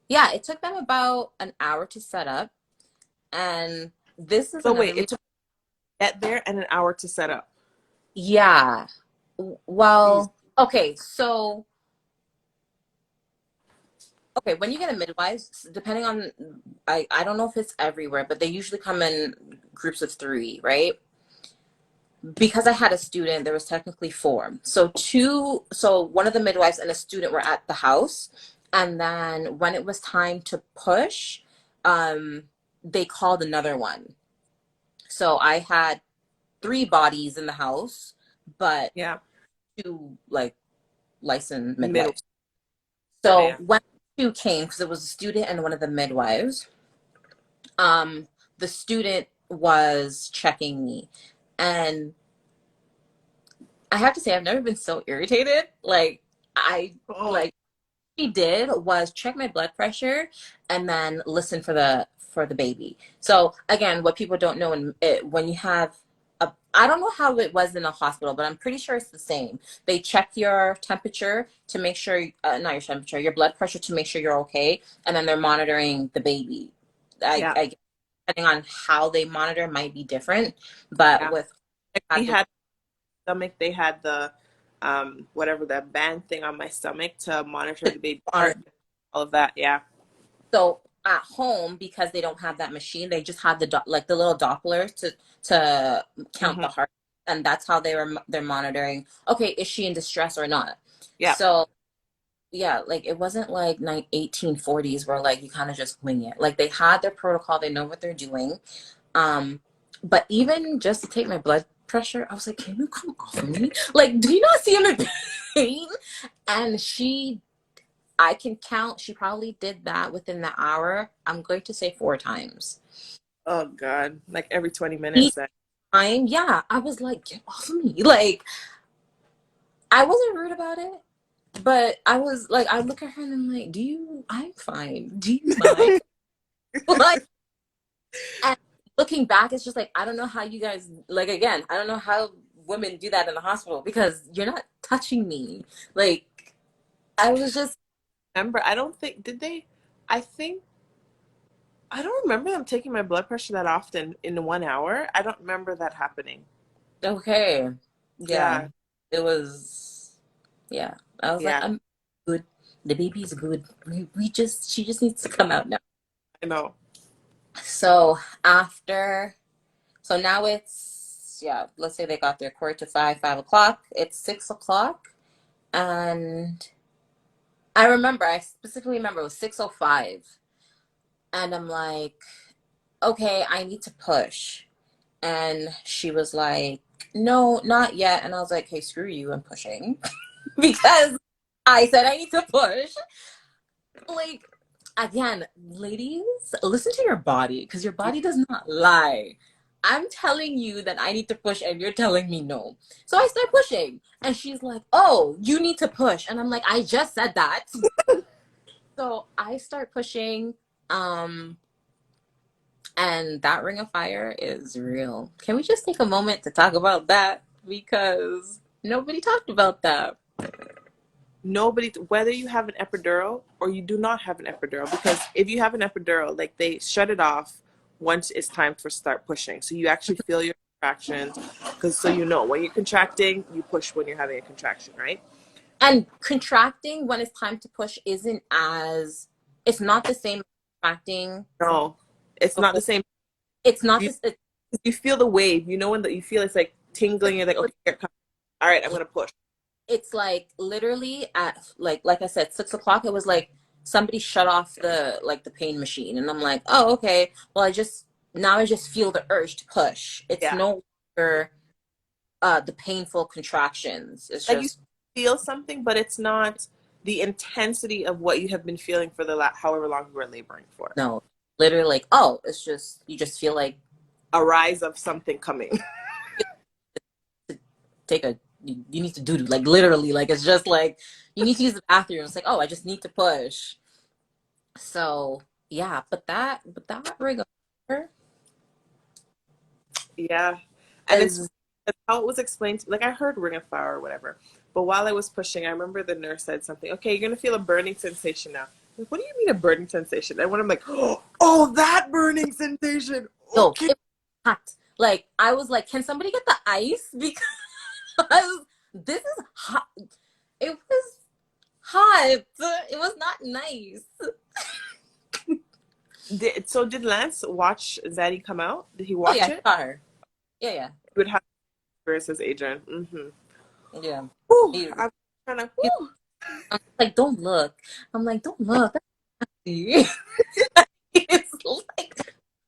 yeah, it took them about an hour to set up. And this is So another wait, reason. it took get there and an hour to set up. Yeah. Jeez. Well, okay. So, okay, when you get a midwife, depending on, I don't know if it's everywhere, but they usually come in groups of 3, right? Because I had a student, there was technically 4. So one of the midwives and a student were at the house. And then when it was time to push, um, they called another one. So I had 3 bodies in the house, but Yeah. 2 like licensed Middle. midwives. Yeah, So yeah. when 2 came, because it was a student and one of the midwives, um, the student was checking me. And I have to say, I've never been so irritated. Like, I, Oh, like, she did was check my blood pressure and then listen for the baby. So again, what people don't know when you have I don't know how it was in the hospital, but I'm pretty sure it's the same. They check your temperature to make sure, not your temperature, your blood pressure to make sure you're okay, and then they're monitoring the baby. Yeah, I depending on how they monitor might be different, but yeah. with Like we had the had stomach, they had the whatever that band thing on my stomach to monitor the baby heart, all of that. Yeah. so at home, because they don't have that machine, they just had the like the little Doppler to count Hmm. the heart, and that's how they're monitoring. Okay, is she in distress or not? Yeah. So yeah, like it wasn't like 1840s where like you kind of just wing it. Like they had their protocol, they know what they're doing. Um, but even just to take my blood pressure, I was like, can you come off of me? Like, do you not see I'm in pain? And I can count, she probably did that within the hour. I'm going to say 4 times. Oh God. Like every 20 minutes Each then. time, yeah, I was like, get off of me. Like, I wasn't rude about it, but I was like, I look at her and I'm like, I'm fine. Do you mind? Like, and looking back, it's just like, I don't know how you guys, like, again, I don't know how women do that in the hospital because you're not touching me. Like, I was just, Remember, I don't think did they I think I don't remember them taking my blood pressure that often in 1 hour. I don't remember that happening. okay. Yeah. Yeah. It was, yeah. I was like, Yeah. I'm good. The baby's good. She just needs to come out now. I know. So so now it's, yeah, let's say they got their 4 to 5, 5 o'clock. It's 6 o'clock. And I specifically remember it was 6:05. And I'm like, okay, I need to push. And she was like, no, not yet. And I was like, hey, screw you, I'm pushing. Because I said I need to push. Like, again, ladies, listen to your body because your body does not lie. I'm telling you that I need to push and you're telling me no. So I start pushing and she's like, oh, you need to push. And I'm like, I just said that. So I start pushing. Um, and that ring of fire is real. Can we just take a moment to talk about that? Because nobody talked about that. Nobody, whether you have an epidural or you do not have an epidural, because if you have an epidural, like they shut it off once it's time for start pushing. So you actually feel your contractions, because so you know when you're contracting, you push when you're having a contraction, right? And contracting when it's time to push it's not the same as contracting No, it's not the before. same. It's not You, this. It's, you feel the wave, you know, when you feel it's like tingling. You're like, okay, here it comes. All right, I'm gonna push. it's like literally at like I said, 6 o'clock. It was like somebody shut off the pain machine, and I'm like, oh okay. Well, I just feel the urge to push. It's Yeah, no longer the painful contractions. It's like you just feel something, but it's not the intensity of what you have been feeling for the however long you were laboring for. no, literally like oh, it's just you just feel like A rise of something coming. take a you need to do like literally like it's just like you need to use the bathroom. It's like oh, I just need to push. So yeah, but that ring of fire Yeah. And is it's how it was explained. Like I heard ring of fire or whatever. But while I was pushing, I remember the nurse said something. Okay, you're gonna feel a burning sensation now. Like, what do you mean a burning sensation? And when I'm like, oh, that burning sensation. no, Okay. it was hot. Like I was like, can somebody get the ice because this is hot. It was hot. It was not nice. So did Lance watch Zaddy come out? Did he Oh watch yeah, it? I saw her. Yeah, yeah, He would have experience as Adrian. Mm-hmm. yeah. Whew, He, I'm trying to. he Whew. I'm like, don't look. I'm like, don't look. That's nasty. It's like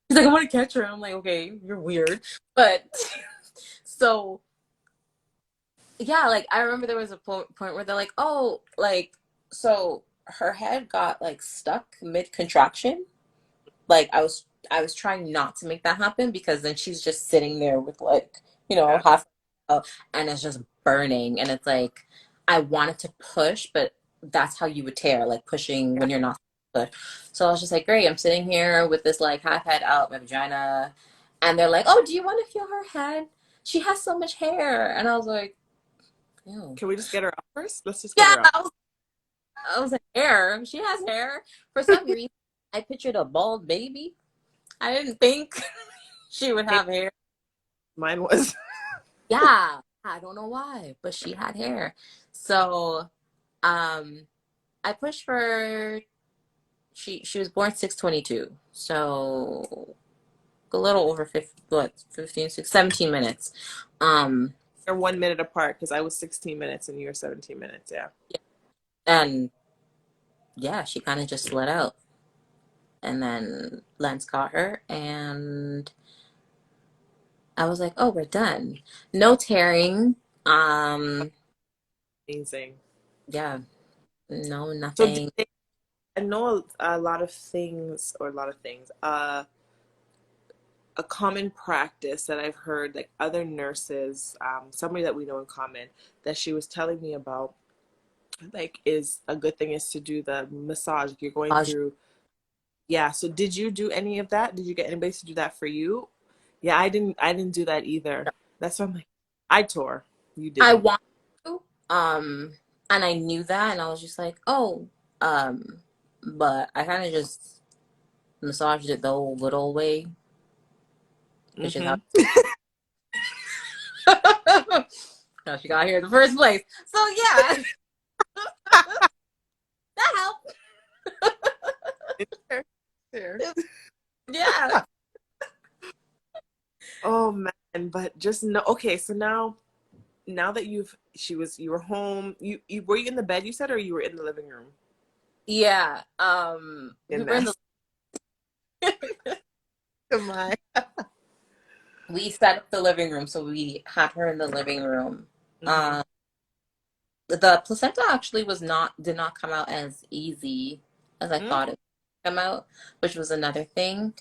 he's like, I want to catch her. I'm like, okay, you're weird. But so yeah, like I remember there was a point where they're like, oh, like so her head got like stuck mid contraction. Like I was trying not to make that happen because then she's just sitting there with like Yeah. half and it's just burning and it's like I wanted to push, but that's how you would tear, like pushing Yeah. when you're not push. So I was just like, great, I'm sitting here with this like half head out, my vagina, and they're like, oh, do you want to feel her head? she has so much hair. And I was like, ew. Can we just get her out first? Let's just get Yeah, her out. I was like, hair. She has hair. For some reason, I pictured a bald baby. I didn't think she would Hey, have hair. mine was. Yeah, I don't know why, but she had hair. So, um, I pushed for she was born 6:22. So a little over 50, what, 15, 6, 17 minutes. Um, They're 1 minute apart because I was 16 minutes and you were 17 minutes. Yeah. and yeah, she kind of just let out. And then Lance caught her, and I was like, "Oh, we're done. No tearing. Um, Amazing. yeah, no, So did nothing." they, I know a lot of things, or a lot of things. A common practice that I've heard, like other nurses, somebody that we know in common, that she was telling me about, like, is a good thing is to do the massage. You're going through. Yeah. So did you do any of that? Did you get anybody to do that for you? Yeah, I didn't. I didn't do that either. That's why I'm like, I tore. You I didn't. want to, and I knew that, and I was just like, "Oh, but I kind of just massaged it the old good old way, which is how Mm-hmm. how she got here in the first place." So yeah, that helped. Fair. Fair. Yeah. Oh man, but just no. Okay, so now that you were home. You were you in the bed? You said, or you were in the living room? Yeah. We In were in that. the Am I? we set up the living room, so we had her in the living room. Mm-hmm. Um, the placenta actually was not did not come out as easy as I Mm-hmm. thought it would come out, which was another thing.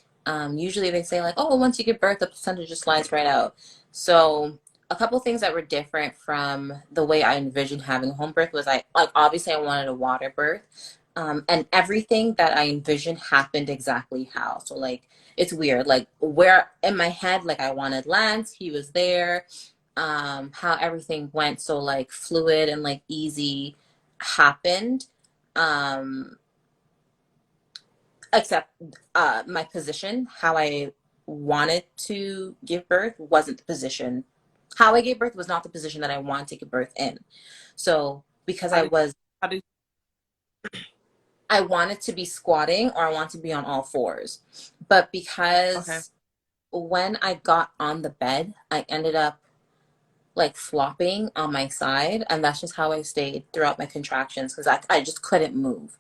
Usually they say like, oh, once you give birth, the placenta just slides right out. So a couple things that were different from the way I envisioned having a home birth was I like obviously I wanted a water birth. And everything that I envisioned happened exactly how. So like it's weird. Like where in my head, like I wanted Lance, he was there, how everything went so like fluid and like easy happened, um except my position, how I wanted to give birth wasn't the position. How I gave birth was not the position that I wanted to give birth in. So because How did how did I wanted to be squatting or I wanted to be on all fours, but okay. because when I got on the bed I ended up like flopping on my side, and that's just how I stayed throughout my contractions because I just couldn't move.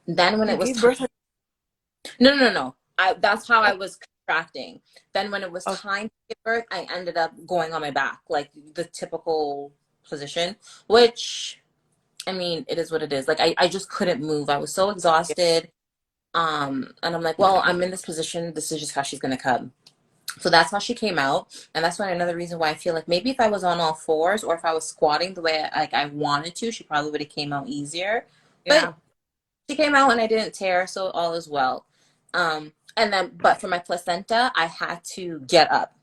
Then when You it was gave time, birth at no, that's how I oh, was contracting. Then when it was oh, time to give birth, I ended up going on my back, like the typical position, which I mean, it is what it is. Like I just couldn't move. I was so yeah. exhausted. And I'm like, well, I'm in this position. This is just how she's gonna come. So that's how she came out, and that's why another reason why I feel like maybe if I was on all fours or if I was squatting the way I wanted to, she probably would have came out easier. But Yeah. she came out and I didn't tear, so all is well. And then, but for my placenta, I had to get up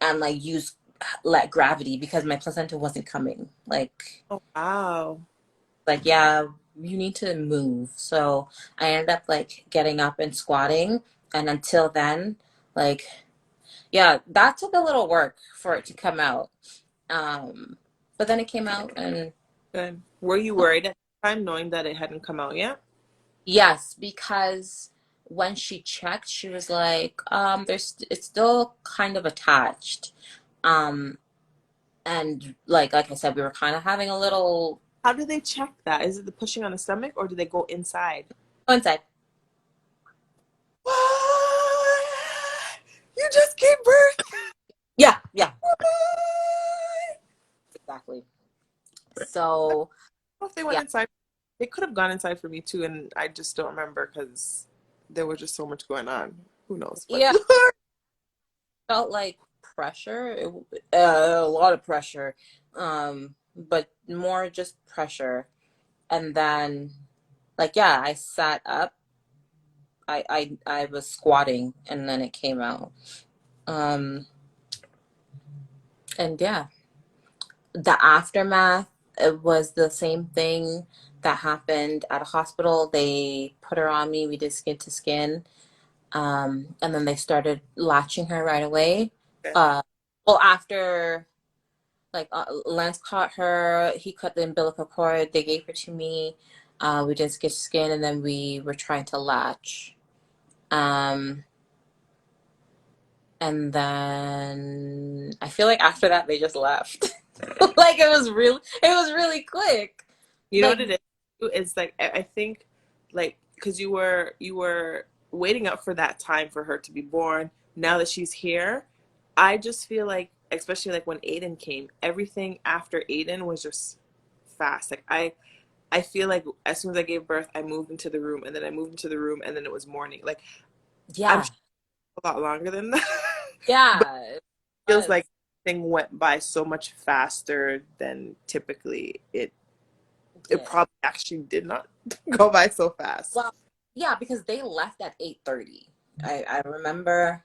and like use like gravity because my placenta wasn't coming. Oh wow. Yeah, you need to move. So I ended up like getting up and squatting, and until then, like yeah, that took a little work for it to come out. But then it came out, and Good. Were you worried at the time knowing that it hadn't come out yet? yes, because when she checked, she was like, there's it's still kind of attached. Um, and like I said, we were kind of having a little How do they check that? Is it the pushing on the stomach, or do they go inside? go inside. What? You just gave birth? Yeah, yeah, What? exactly. I don't So know if they went yeah, inside. They could have gone inside for me too, and I just don't remember because there was just so much going on. Who knows? But yeah, felt like pressure, a lot of pressure, but more just pressure. And then like yeah, I sat up. I was squatting and then it came out. Um And yeah, the aftermath, it was the same thing that happened at a hospital. They put her on me. We did skin to skin. And then they started latching her right away. Okay. Well, after Lance caught her, he cut the umbilical cord. They gave her to me. We did skin to skin, and then we were trying to latch. Um, and then I feel like after that they just left. Like it was really quick. You know what Like it is? It's like I think, like, because you were waiting up for that time for her to be born. Now that she's here, I just feel like, especially like when Aiden came, everything after Aiden was just fast. Like I feel like as soon as I gave birth, I moved into the room, and then I moved into the room, and then it was morning. Like I'm yeah, sure a lot longer than that, but yeah, it it feels like was. thing went by so much faster than typically It it did. probably actually did not go by so fast. Well, yeah, because they left at 8:30. I remember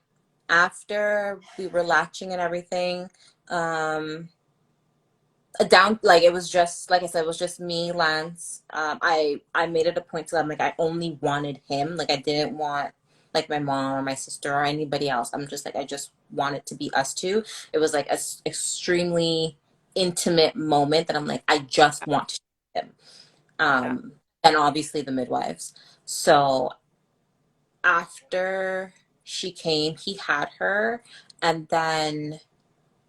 after we were latching and everything, um, down like it was just like I said, it was just me, Lance. I made it a point to them like I only wanted him. Like I didn't want like my mom or my sister or anybody else. I'm just like I just wanted to be us two. It was like a extremely intimate moment that I'm like I just want to see him. Yeah. Um, and obviously the midwives. So after she came, he had her, and then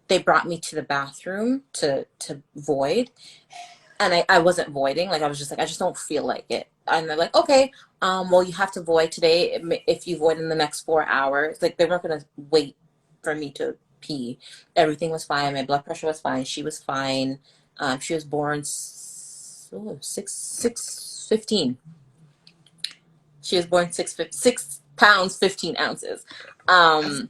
they brought me to the bathroom to void, and I wasn't voiding. Like I was just like I just don't feel like it, and they're like, okay, well you have to void today. If you void in the next 4 hours, like they weren't gonna wait for me to pee. Everything was fine. My blood pressure was fine. She was fine. She was born 6 6 15. She was born 6 pounds 15 ounces. Um,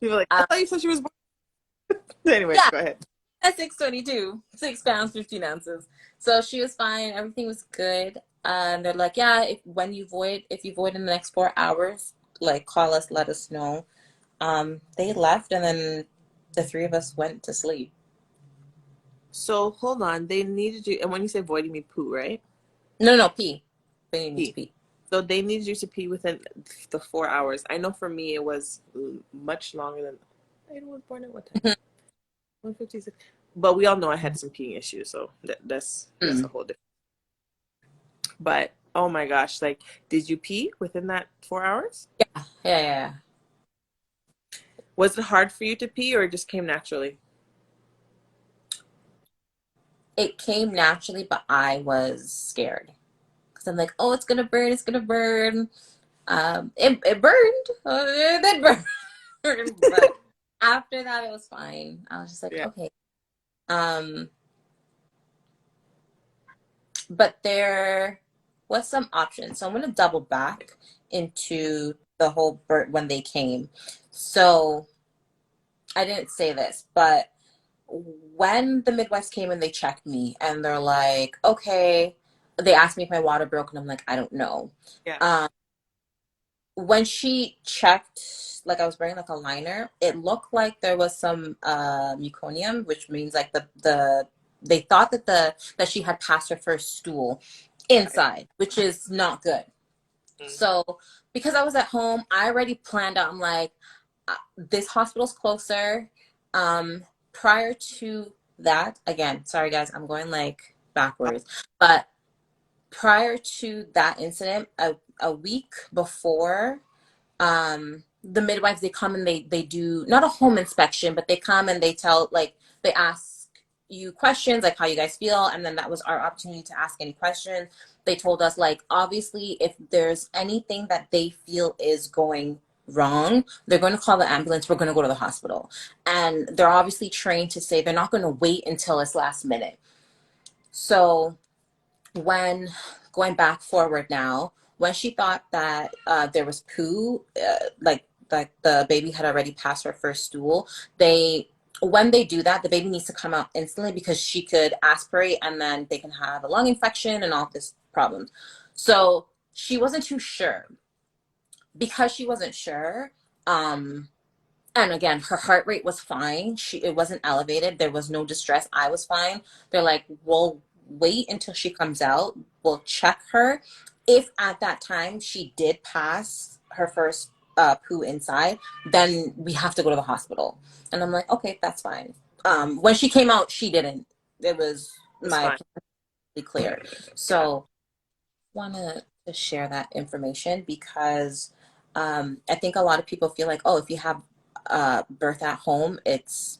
People are like, I uh, thought you said she was born. Anyway, yeah, go ahead. at 6'22", 6 pounds 15 ounces. So she was fine. Everything was good. And they're like, yeah, if you void in the next 4 hours, like call us, let us know. They left, and then the three of us went to sleep. So hold on. They needed you, and when you say void, you mean poo, right? No, no, pee. They didn't need to Pee. pee. So they needed you to pee within the 4 hours. I know for me it was much longer than. Aiden was born at what time? 1:56. But we all know I had some peeing issues, so that's a Mm. whole different. But oh my gosh, like, did you pee within that 4 hours? Yeah, yeah, yeah. Was it hard for you to pee, or it just came naturally? It came naturally, but I was scared because I'm like, oh, it's gonna burn, it's gonna burn. It burned. It did burn, but after that, it was fine. I was just like, Yeah. okay. Um, but there was some options, so I'm gonna double back into the whole birth when they came. So I didn't say this, but when the midwives came and they checked me, and they're like, okay, they asked me if my water broke, and I'm like, I don't know. Yeah. Um, when she checked, like I was wearing like a liner, it looked like there was some meconium, which means like the they thought that she had passed her first stool Right. inside, which is not good. Mm. So because I was at home, I already planned out. I'm like, this hospital's closer. Prior to that, again, sorry guys, I'm going like backwards, but prior to that incident, a week before, the midwives, they come and they do not a home inspection, but they come and they tell, like, they ask you questions like how you guys feel, and then that was our opportunity to ask any questions. They told us, like, obviously if there's anything that they feel is going wrong, they're going to call the ambulance, we're going to go to the hospital, and they're obviously trained to say they're not going to wait until it's last minute. So when going back forward now, when she thought that there was poo, like the baby had already passed her first stool, they when they do that, the baby needs to come out instantly because she could aspirate and then they can have a lung infection and all this problems. So she wasn't too sure. Because she wasn't sure, um, And again, her heart rate was fine. It wasn't elevated. There was no distress. I was fine. They're like, we'll wait until she comes out. We'll check her. If at that time she did pass her first poo inside, then we have to go to the hospital. And I'm like, okay, that's fine. When she came out, she didn't. It was It's my fine. plan clear. Yeah. So wanted to share that information because I think a lot of people feel like, oh, if you have birth at home, it's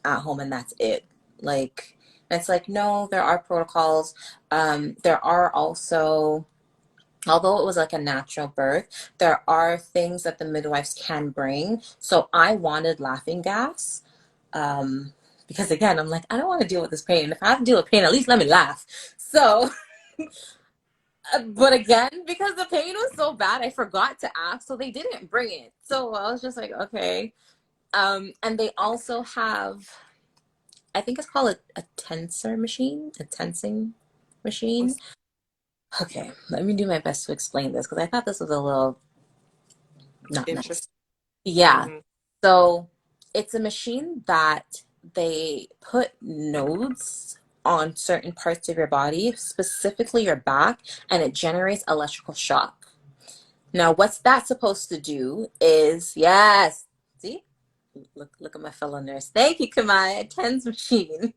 at home and that's it. Like, it's like, no, there are protocols. There are also, although it was like a natural birth, there are things that the midwives can bring. So I wanted laughing gas. Because again, I'm like, I don't want to deal with this pain. If I have to deal with pain, at least let me laugh. So but again, because the pain was so bad, I forgot to ask, so they didn't bring it. So I was just like, okay. And they also have, I think it's called a tensor machine, a tensing machine. What's Okay, let me do my best to explain this because I thought this was a little not nice. interesting? Yeah. Hmm. So it's a machine that they put nodes on certain parts of your body, specifically your back, and it generates electrical shock. Now, what's that supposed to do is, yes, see, look at my fellow nurse. Thank you, Kamai, TENS machine.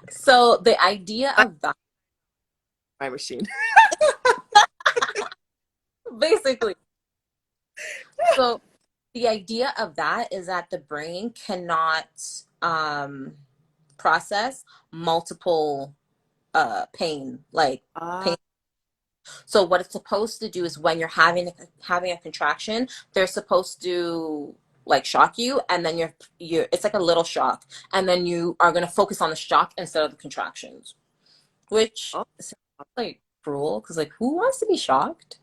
So the idea Like of that, my machine. basically, so the idea of that is that the brain cannot process multiple pain, like Ah, pain. So what it's supposed to do is when you're having a contraction, they're supposed to like shock you, and then you're it's like a little shock, and then you are gonna focus on the shock instead of the contractions, which oh, sounds like cruel because like who wants to be shocked?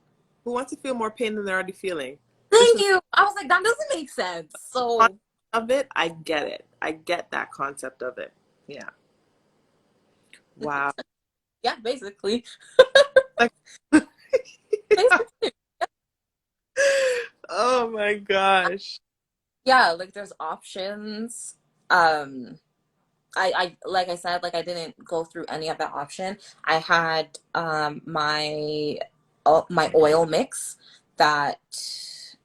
who wants to feel more pain than they're already feeling? This Thank is you. I was like, that doesn't make sense. concept So of it. I get it. I get that concept of it. Yeah. Wow. yeah, basically, Like, basically, oh my gosh. yeah. Like there's options. Um, I like I said, like I didn't go through any of that option. I had my oil mix that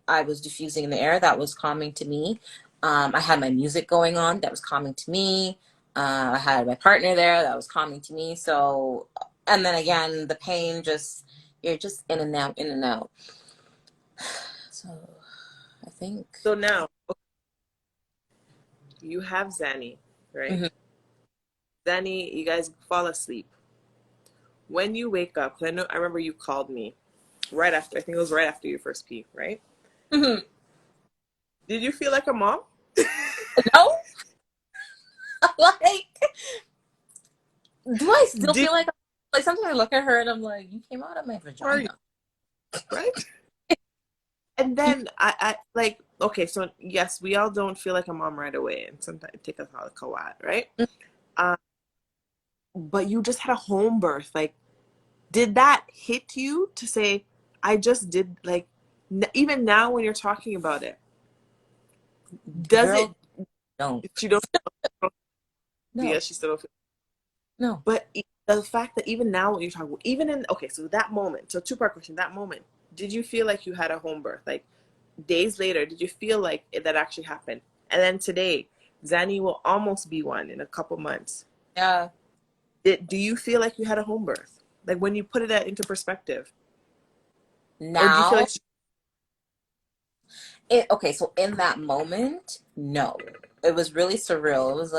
I was diffusing in the air that was calming to me. I had my music going on that was calming to me. I had my partner there that was calming to me. So, and then again, the pain just you're just in and out, in and out. So I think. So now you have Zanny, right? Mhm. Zanny, you guys fall asleep. When you wake up, 'cause I remember you called me right after, I think it was right after your first pee, right? Mhm. Did you feel like a mom? No, like do I still Did feel like sometimes I look at her and I'm like, you came out of my are you vagina. right? And You then I like okay, so yes, we all don't feel like a mom right away, and sometimes it takes us a while, right? Um, but you just had a home birth. Like, did that hit you to say, I just did like even now when you're talking about it, does it? girl, don't. She don't. No, Yeah, she still don't feel. no. But the fact that even now, when you're talking, even in okay, so that moment, so two-part question, that moment, did you feel like you had a home birth? Like days later, did you feel like that actually happened? And then today, Zanny will almost be one in a couple months. Yeah. Do you feel like you had a home birth? Like when you put it into perspective, or do you feel Now like okay, so in that moment, no. It was really surreal. It was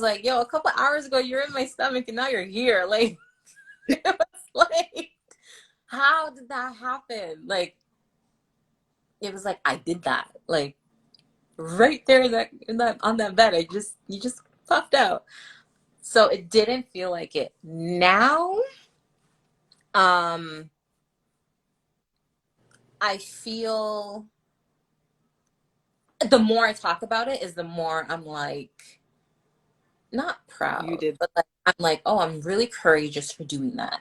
like, yo, a couple hours ago you're in my stomach and now you're here. Like it was like, how did that happen? Like it was like I did that. Like right there in that on that bed. You just popped out. So it didn't feel like it. Now, um, I feel the more I talk about it is the more I'm like not you proud, did? but like I'm like, oh, I'm really courageous for doing that.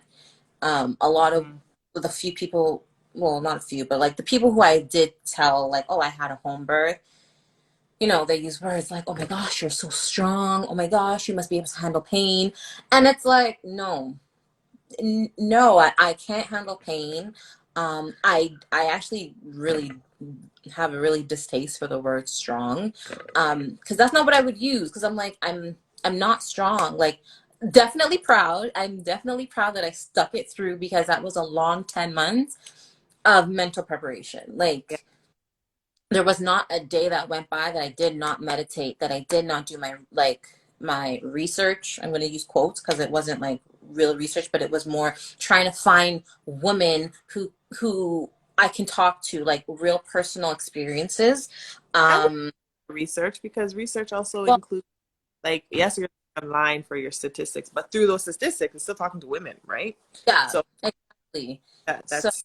A lot of Mm. with a few people. well, not a few, but like the people who I did tell, like, oh, I had a home birth, you know, they use words like, oh my gosh, you're so strong. Oh my gosh, you must be able to handle pain. And it's like, no, no, I can't handle pain. I actually really have a really distaste for the word strong, because that's not what I would use. Because I'm like, I'm not strong. Like, definitely proud. I'm definitely proud that I stuck it through because that was a long 10 months of mental preparation. Yeah. Like, there was not a day that went by that I did not meditate, that I did not do my my research. I'm going to use quotes because it wasn't like real research, but it was more trying to find women who I can talk to, like real personal experiences. I would Um, research because research also well, includes like yes, you're online for your statistics, but through those statistics, it's still talking to women, right? yeah, So exactly. So that's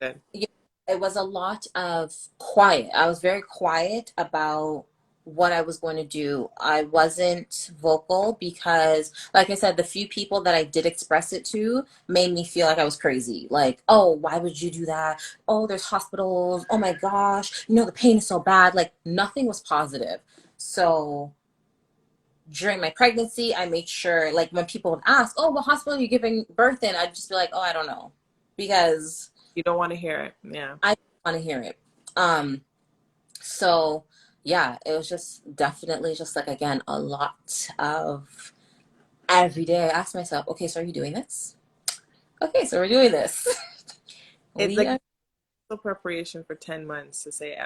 good. yeah, it was a lot of quiet. I was very quiet about what I was going to do. I wasn't vocal because, like I said, the few people that I did express it to made me feel like I was crazy. Like, oh, why would you do that? Oh, there's hospitals. Oh my gosh, you know, the pain is so bad. Like, nothing was positive. So during my pregnancy, I made sure, like, when people would ask, oh, what hospital are you giving birth in? I'd just be like, oh, I don't know. Because You don't want to hear it. Yeah. I want to hear it. Um, so yeah, it was just definitely just like again a lot of every day I ask myself, okay, so are you doing this? Okay, so we're doing this. It's We like are, the preparation for 10 months to say,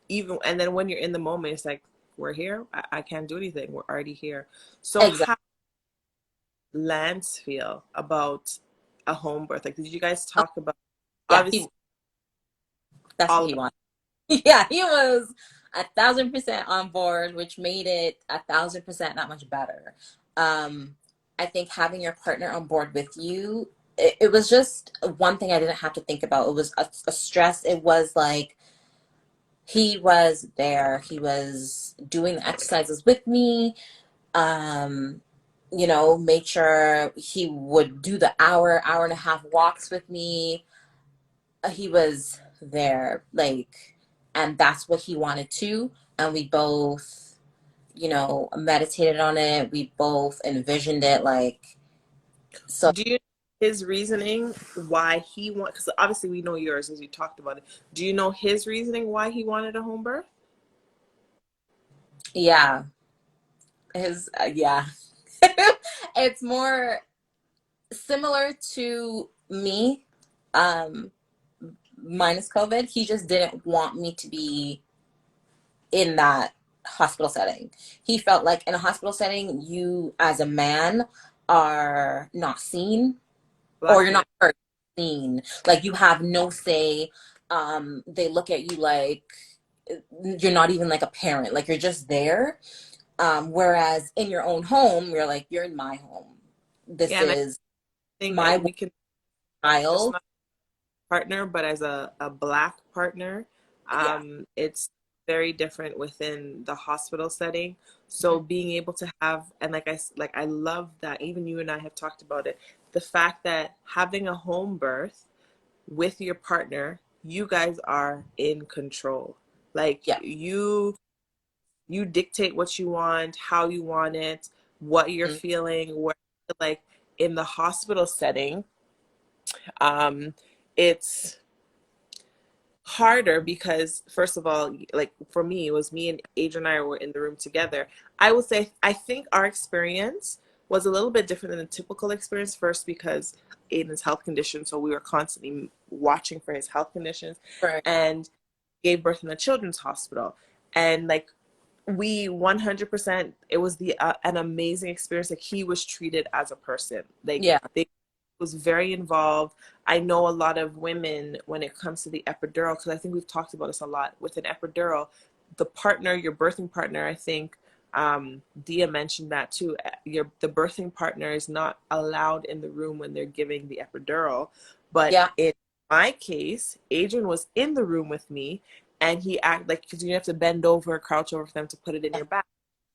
even, and then when you're in the moment, it's like, we're here. I can't do anything. We're already here. So, exactly. how Lance feel about a home birth? Like, did you guys Oh, talk about yeah, obviously that's what all he of wanted. Yeah, he was 1,000% on board, which made it 1,000% that much better. Um, I think having your partner on board with you, it was just one thing I didn't have to think about. It was a stress. It was like he was there. He was doing the exercises with me. Um, you know, made sure he would do the hour and a half walks with me. He was there, like, and that's what he wanted to. And we both, you know, meditated on it. We both envisioned it, like, so do you his reasoning why he want because obviously we know yours as you talked about it. Do you know his reasoning why he wanted a home birth? yeah. His, yeah. It's more similar to me, um, minus COVID. He just didn't want me to be in that hospital setting. He felt like in a hospital setting, you as a man are not seen, or Black you're man. not heard, seen. Like you have no say. They look at you like you're not even like a parent. Like you're just there. Whereas in your own home, you're like, you're in my home. This Yeah, and I is think my we can just child. not partner, but as a black partner, Yeah. it's very different within the hospital setting. So being able to have, and like I love that even you and I have talked about it, the fact that having a home birth with your partner, you guys are in control. Like Yeah. you dictate what you want, how you want it, what you're Mhm. feeling, where like in the hospital setting, um, it's harder because first of all, like for me, it was me and Adrian and I were in the room together. I would say I think our experience was a little bit different than the typical experience first because Aiden's health condition, so we were constantly watching for his health conditions Right. and gave birth in a children's hospital. And like we 100% it was the an amazing experience. Like he was treated as a person, like Yeah. they was very involved. I know a lot of women when it comes to the epidural, because I think we've talked about this a lot with an epidural, the partner, your birthing partner, I think Dia mentioned that too. The birthing partner is not allowed in the room when they're giving the epidural. But Yeah. in my case, Adrian was in the room with me, and he acted like because you have to bend over, crouch over for them to put it in Yeah. your back.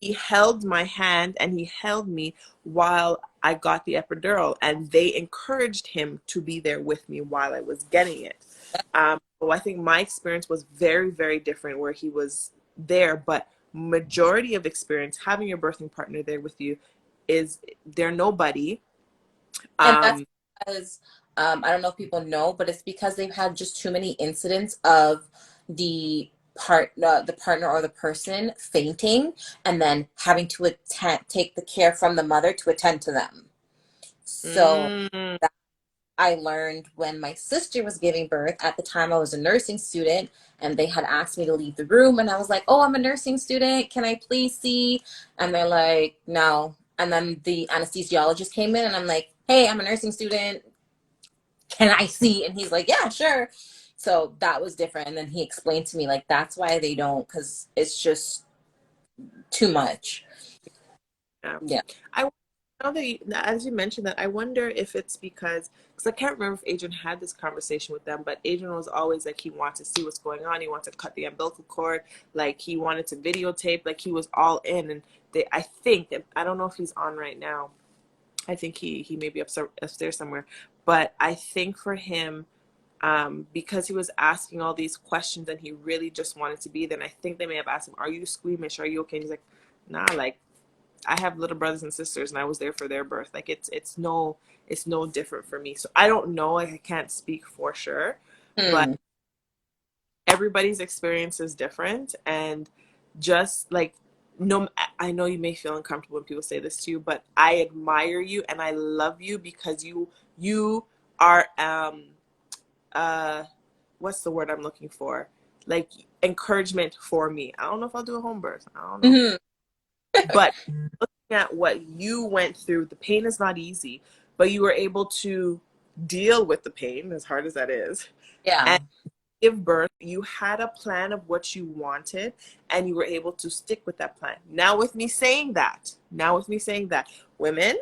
He held my hand and he held me while I got the epidural, and they encouraged him to be there with me while I was getting it. So I think my experience was very, very different where he was there, but majority of experience having your birthing partner there with you is they're nobody. And that's Um, because I don't know if people know, but it's because they've had just too many incidents of the partner or the person fainting and then having to take the care from the mother to attend to them. So mm, that I learned when my sister was giving birth. At the time, I was a nursing student, and they had asked me to leave the room, and I was like, "Oh, I'm a nursing student. Can I please see?" And they're like, "No." And then the anesthesiologist came in, and I'm like, "Hey, I'm a nursing student. Can I see?" And he's like, "Yeah, sure." So that was different. And then he explained to me, like, that's why they don't, because it's just too much. yeah. Yeah. I now that as you mentioned that, I wonder if it's because I can't remember if Adrian had this conversation with them, but Adrian was always like he wants to see what's going on. He wants to cut the umbilical cord, like he wanted to videotape, like he was all in. And I think that I don't know if he's on right now. I think he may be upstairs somewhere, but I think for him, because he was asking all these questions and he really just wanted to be there. And I think they may have asked him, "Are you squeamish? Are you okay?" And he's like, "Nah, like I have little brothers and sisters, and I was there for their birth. Like it's no different for me." So I don't know. Like I can't speak for sure, but Hmm. everybody's experience is different, and just like no, I know you may feel uncomfortable when people say this to you, but I admire you and I love you because you are uh what's the word I'm looking for? Like encouragement for me. I don't know if I'll do a home birth. I don't know. Hmm. But looking at what you went through, the pain is not easy, but you were able to deal with the pain, as hard as that is, and Yeah. give birth. You had a plan of what you wanted, and you were able to stick with that plan. Now with me saying that, women,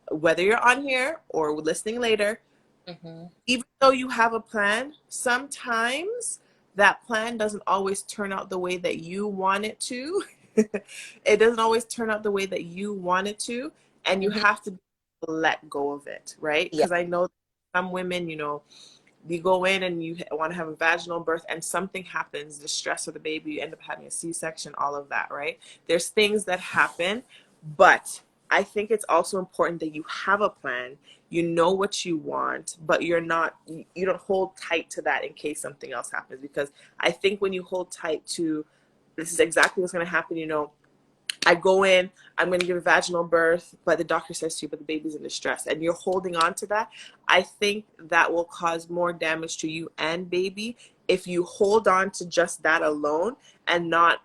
whether you're on here or listening later, Hmm. even though you have a plan, sometimes that plan doesn't always turn out the way that you want it to. It doesn't always turn out the way that you want it to, and you Hmm. have to let go of it, right? Yeah. Because I know some women, you go in and you want to have a vaginal birth and something happens, the stress of the baby, you end up having a C-section, all of that, right? There's things that happen, but I think it's also important that you have a plan, you know what you want, but you don't hold tight to that in case something else happens. Because I think when you hold tight to this is exactly what's going to happen, I go in, I'm going to give a vaginal birth, but the doctor says to you, but the baby's in distress, and you're holding on to that. I think that will cause more damage to you and baby if you hold on to just that alone and not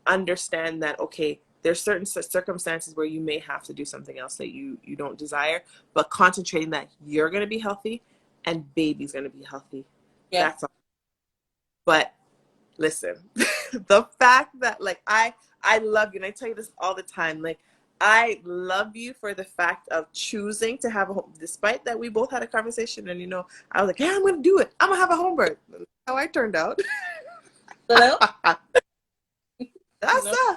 understand that, okay, there's certain circumstances where you may have to do something else that you don't desire, but concentrating that you're going to be healthy and baby's going to be healthy. Yep. That's all. But listen, the fact that like I love you, and I tell you this all the time, like I love you for the fact of choosing to have a home, despite that we both had a conversation, and I was like, yeah, I'm gonna do it, I'm gonna have a home birth. That's how I turned out. Hello? That's No.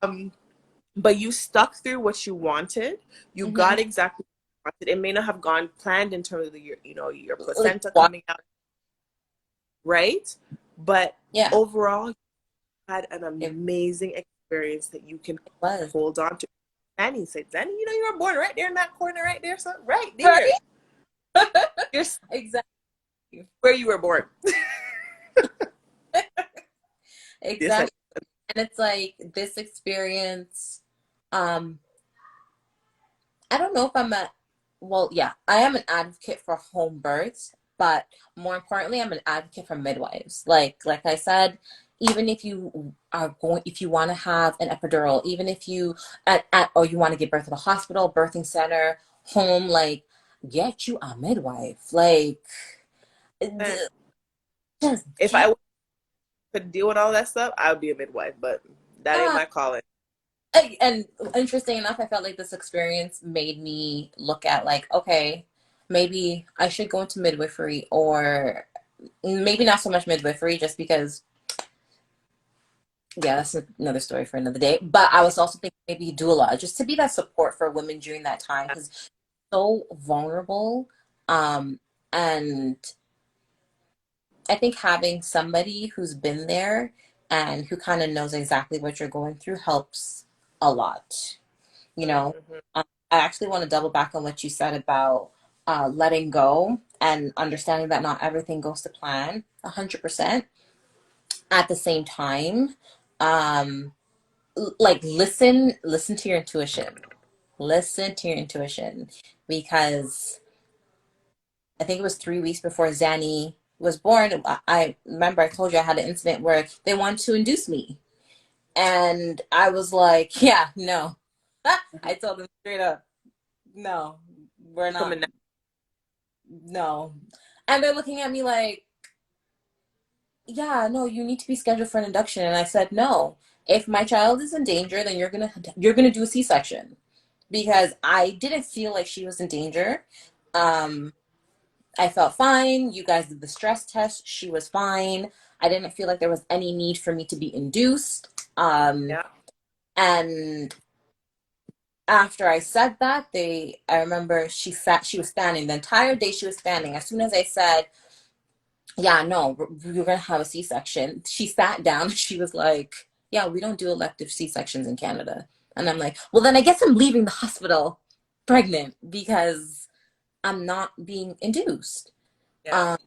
um but you stuck through what you wanted. You Hmm. got exactly what you wanted. It may not have gone planned in terms of your Like placenta what? coming out, right? But Yeah, overall had an it, amazing experience that you can it was. hold on to. Danny said, Danny, you were born right there in that corner right there, son. Right there. Right? You're Exactly. where you were born. Yes, I Exactly. And it's like this experience, um, I don't know if well, yeah, I am an advocate for home births, but more importantly, I'm an advocate for midwives. Like I said, even if you if you want to have an epidural, even if you or you want to give birth at a hospital, birthing center, home, like get you a midwife. Like said, just if get I could deal with all that stuff, I would be a midwife, but that ain't yeah. my calling. And interesting enough, I felt like this experience made me look at like, okay, maybe I should go into midwifery, or maybe not so much midwifery, just because, yeah, that's another story for another day. But I was also thinking maybe doula, just to be that support for women during that time, because so vulnerable. And I think having somebody who's been there and who kind of knows exactly what you're going through helps a lot. You know, Mm-hmm. I actually want to double back on what you said about letting go and understanding that not everything goes to plan 100%. At the same time, um, like listen to your intuition. Listen to your intuition because I think it was 3 weeks before Zanny was born. I remember I told you I had an incident where they wanted to induce me. And I was like, yeah, no. I told them straight up, no, we're not, Coming down. no. And they're looking at me like, yeah, no, you need to be scheduled for an induction. And I said, no. If my child is in danger, then you're gonna do a C-section because I didn't feel like she was in danger. Um, I felt fine. You guys did the stress test. She was fine. I didn't feel like there was any need for me to be induced. Yeah. And after I said that, I remember she was standing the entire day. She was standing. As soon as I said, yeah, no, we're going to have a C-section, she sat down. She was like, yeah, we don't do elective C-sections in Canada. And I'm like, well, then I guess I'm leaving the hospital pregnant because I'm not being induced. Yeah. Um,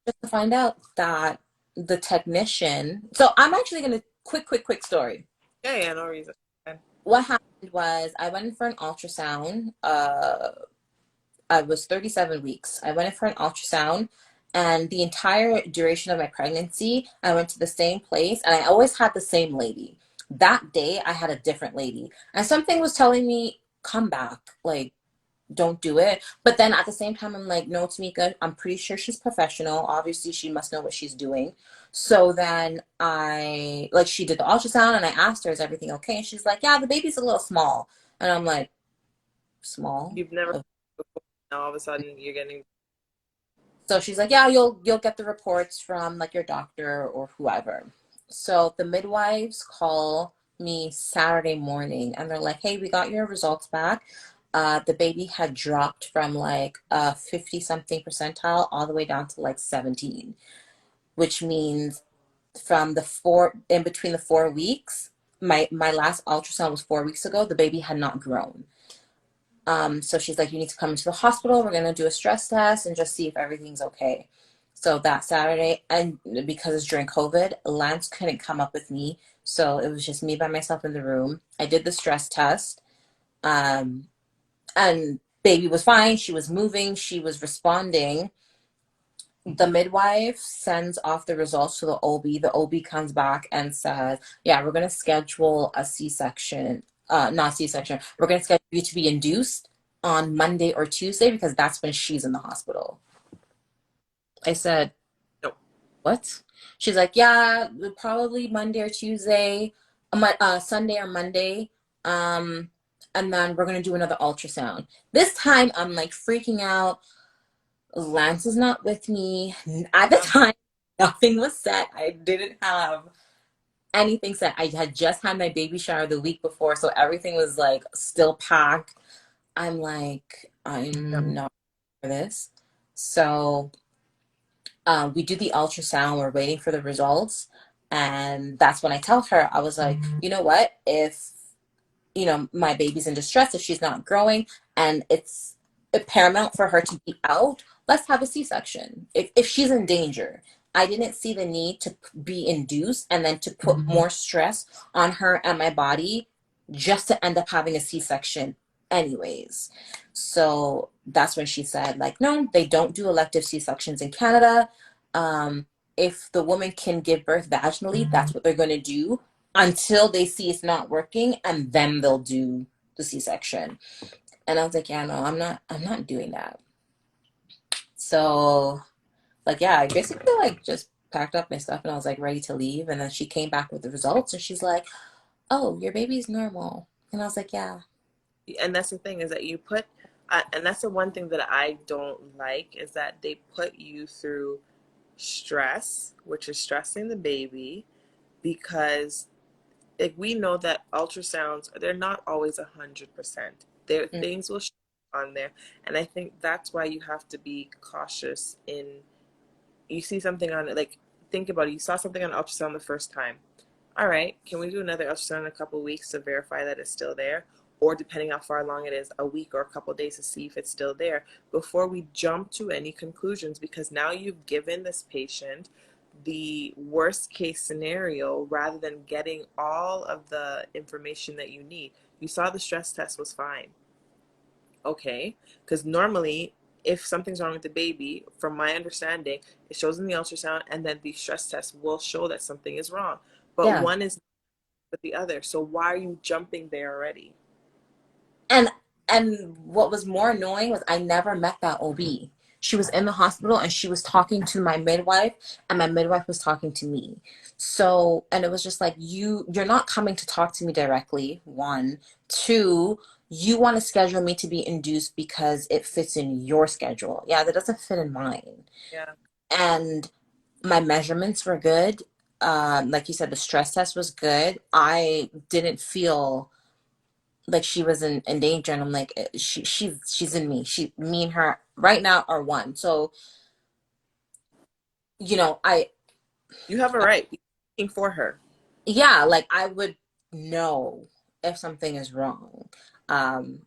just to find out that the technician, so I'm actually going to, quick story. Yeah. Yeah. No reason. Fine. What happened was I went in for an ultrasound. I was 37 weeks. I went in for an ultrasound, and the entire duration of my pregnancy, I went to the same place, and I always had the same lady. That day, I had a different lady, and something was telling me, come back. Like, don't do it. But then at the same time, I'm like, no, Tamieka, I'm pretty sure she's professional. Obviously, she must know what she's doing. So then she did the ultrasound and I asked her, is everything okay? And she's like, yeah, the baby's a little small. And I'm like, small? You've never before. Now all of a sudden you're getting. So she's like, yeah, you'll get the reports from like your doctor or whoever. So the midwives call me Saturday morning and they're like, hey, we got your results back. The baby had dropped from like 50 something percentile all the way down to like 17, which means from the four in between the 4 weeks, my last ultrasound was 4 weeks ago, the baby had not grown. So she's like, you need to come into the hospital. We're going to do a stress test and just see if everything's okay. So that Saturday, and because it's during COVID, Lance couldn't come up with me. So it was just me by myself in the room. I did the stress test. Um, and baby was fine. She was moving. She was responding. The midwife sends off the results to the OB. The OB comes back and says, yeah, we're going to schedule a C-section, not C-section. We're going to schedule you to be induced on Monday or Tuesday because that's when she's in the hospital. I said, Nope. what? She's like, yeah, probably Monday or Tuesday, Sunday or Monday. Um, and then we're going to do another ultrasound. This time I'm like freaking out. Lance is not with me. At the time, nothing was set. I didn't have anything set. I had just had my baby shower the week before, so everything was like still packed. I'm like, Yep. I'm not for this. So we do the ultrasound. We're waiting for the results. And that's when I tell her, I was like, you know what? If my baby's in distress, if she's not growing and it's paramount for her to be out, let's have a C-section. If she's in danger, I didn't see the need to be induced and then to put more stress on her and my body just to end up having a C-section anyways. So that's when she said, like, no, they don't do elective C-sections in Canada. Um, if the woman can give birth vaginally, that's what they're going to do until they see it's not working, and then they'll do the C-section. And I was like, yeah, no, I'm not doing that. So like, yeah, I basically like just packed up my stuff and I was like ready to leave. And then she came back with the results and she's like, oh, your baby's normal. And I was like, yeah. And that's the thing is that you put, and that's the one thing that I don't like is that they put you through stress, which is stressing the baby, because like we know that ultrasounds they're not always 100%. There Mm, things will show on there, and I think that's why you have to be cautious in you see something on it, like think about it. You saw something on ultrasound the first time. All right, can we do another ultrasound in a couple of weeks to verify that it's still there? Or depending how far along it is, a week or a couple of days to see if it's still there before we jump to any conclusions, because now you've given this patient the worst case scenario rather than getting all of the information that you need. You saw the stress test was fine. Okay, because normally if something's wrong with the baby, from my understanding, it shows in the ultrasound and then the stress test will show that something is wrong. But Yeah. one is not with the other. So why are you jumping there already? And what was more annoying was I never met that OB. She was in the hospital and she was talking to my midwife and my midwife was talking to me. So, and it was just like you're not coming to talk to me directly, one. Two, you want to schedule me to be induced because it fits in your schedule. Yeah, that doesn't fit in mine. Yeah, And my measurements were good. Like you said, the stress test was good. I didn't feel like she was in danger, and I'm like, she's in me. Me and her right now are one. So, you know, you have a right. You're looking for her. yeah, like I would know if something is wrong.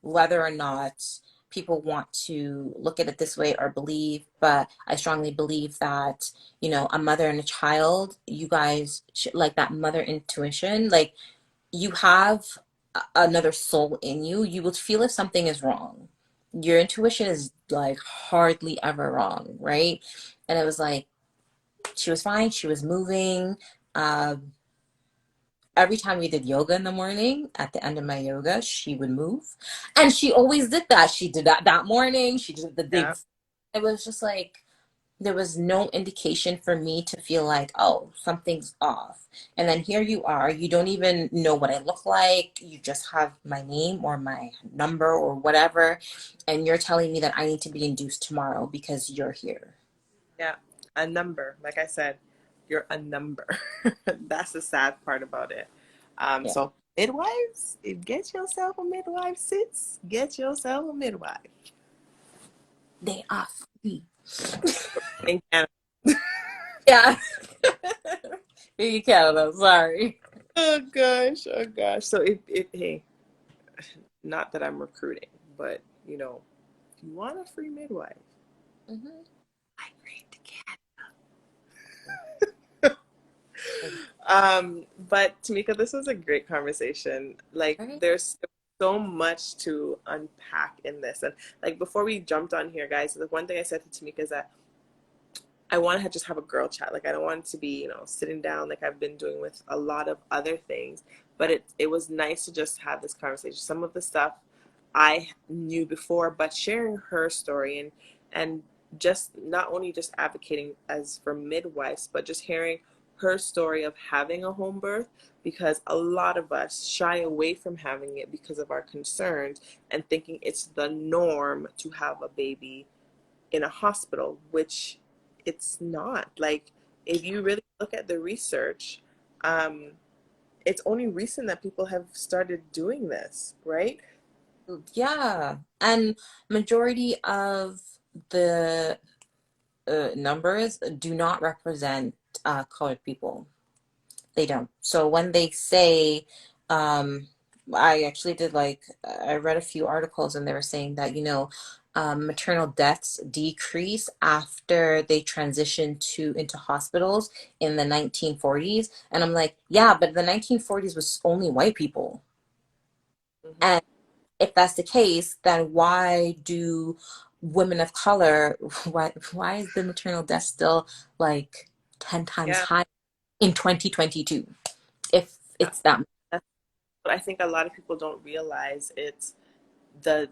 Whether or not people want to look at it this way or believe, but I strongly believe that, a mother and a child, you guys should, like that mother intuition, like you have another soul in you. You would feel if something is wrong. Your intuition is like hardly ever wrong, right? And it was like she was fine. She was moving. Um, every time we did yoga in the morning, at the end of my yoga, she would move, and she always did that. She did that morning. She did the day Yeah, before. It was just like there was no indication for me to feel like, oh, something's off. And then here you are, you don't even know what I look like. You just have my name or my number or whatever. And you're telling me that I need to be induced tomorrow because you're here. yeah. A number. Like I said, you're a number. That's the sad part about it. Yeah. So midwives, get yourself a midwife, sis. Get yourself a midwife. They are free. In Canada. Yeah. You Canada, sorry. Oh gosh, oh gosh. So if hey, not that I'm recruiting, but if you want a free midwife, Hmm. migrate to Canada. But Tamika, this was a great conversation. Like Right. there's so much to unpack in this. And like before we jumped on here, guys, the one thing I said to Tamika is that I want to just have a girl chat. Like I don't want it to be, sitting down like I've been doing with a lot of other things. But it was nice to just have this conversation. Some of the stuff I knew before, but sharing her story and just not only just advocating as for midwives, but just hearing her story of having a home birth, because a lot of us shy away from having it because of our concerns and thinking it's the norm to have a baby in a hospital, which it's not. Like, if you really look at the research, um, it's only recent that people have started doing this, right? Yeah. And majority of the numbers do not represent colored people. They don't. So when they say, um, I actually did I read a few articles and they were saying that, maternal deaths decrease after they transition into hospitals in the 1940s. And I'm like, yeah, but the 1940s was only white people. Hmm. And if that's the case, then why do women of color, why is the maternal death still like 10 times Yeah, higher in 2022? If yeah. it's that. That's what I think a lot of people don't realize. It's the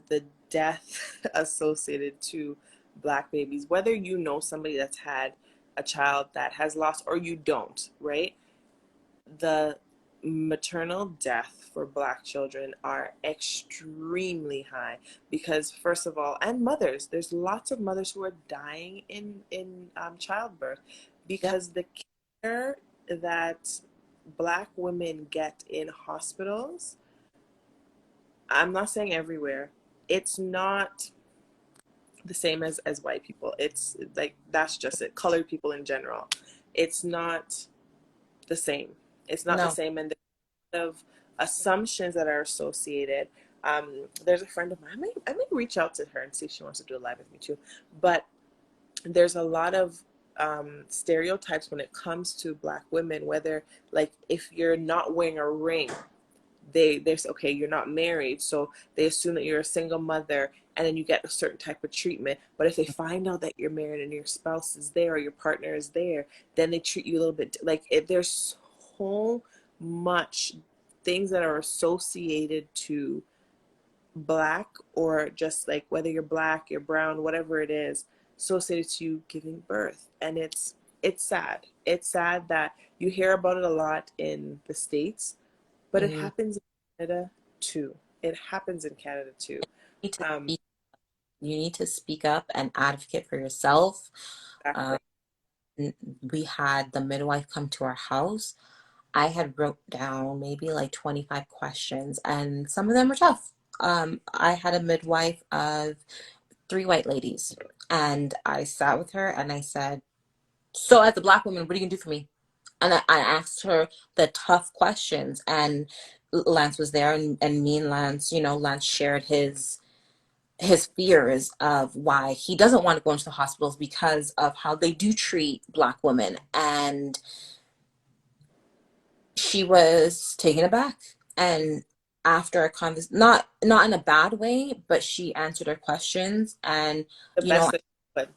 death associated to Black babies. Whether you know somebody that's had a child that has lost or you don't, right? The maternal death for Black children are extremely high because, first of all, and mothers, there's lots of mothers who are dying in childbirth Yep. because the care that Black women get in hospitals, I'm not saying everywhere, it's not the same as white people. It's like that's just it. Colored people in general, it's not the same. It's not the No. same, and there's a lot of assumptions that are associated. There's a friend of mine. I may reach out to her and see if she wants to do a live with me too. But there's a lot of stereotypes when it comes to Black women. Whether like if you're not wearing a ring, they say, okay, you're not married, so they assume that you're a single mother, and then you get a certain type of treatment. But if they find out that you're married and your spouse is there or your partner is there, then they treat you a little bit like there's so much things that are associated to Black, or just like whether you're Black, you're brown, whatever it is, associated to you giving birth. And it's sad. It's sad that you hear about it a lot in the States, but it Hmm. happens in Canada too. It happens in Canada too. You need to Um, speak, you need to speak up and advocate for yourself. Uh, exactly. we had the midwife come to our house. I had wrote down maybe like 25 questions, and some of them were tough. I had a midwife of three white ladies, and I sat with her and I said, "So, as a Black woman, what are you gonna do for me?" And I asked her the tough questions, and Lance was there, and me and Lance, Lance shared his fears of why he doesn't want to go into the hospitals because of how they do treat Black women. And she was taken aback. And after a conversation, not in a bad way, but she answered her questions, and The you know, best that you could.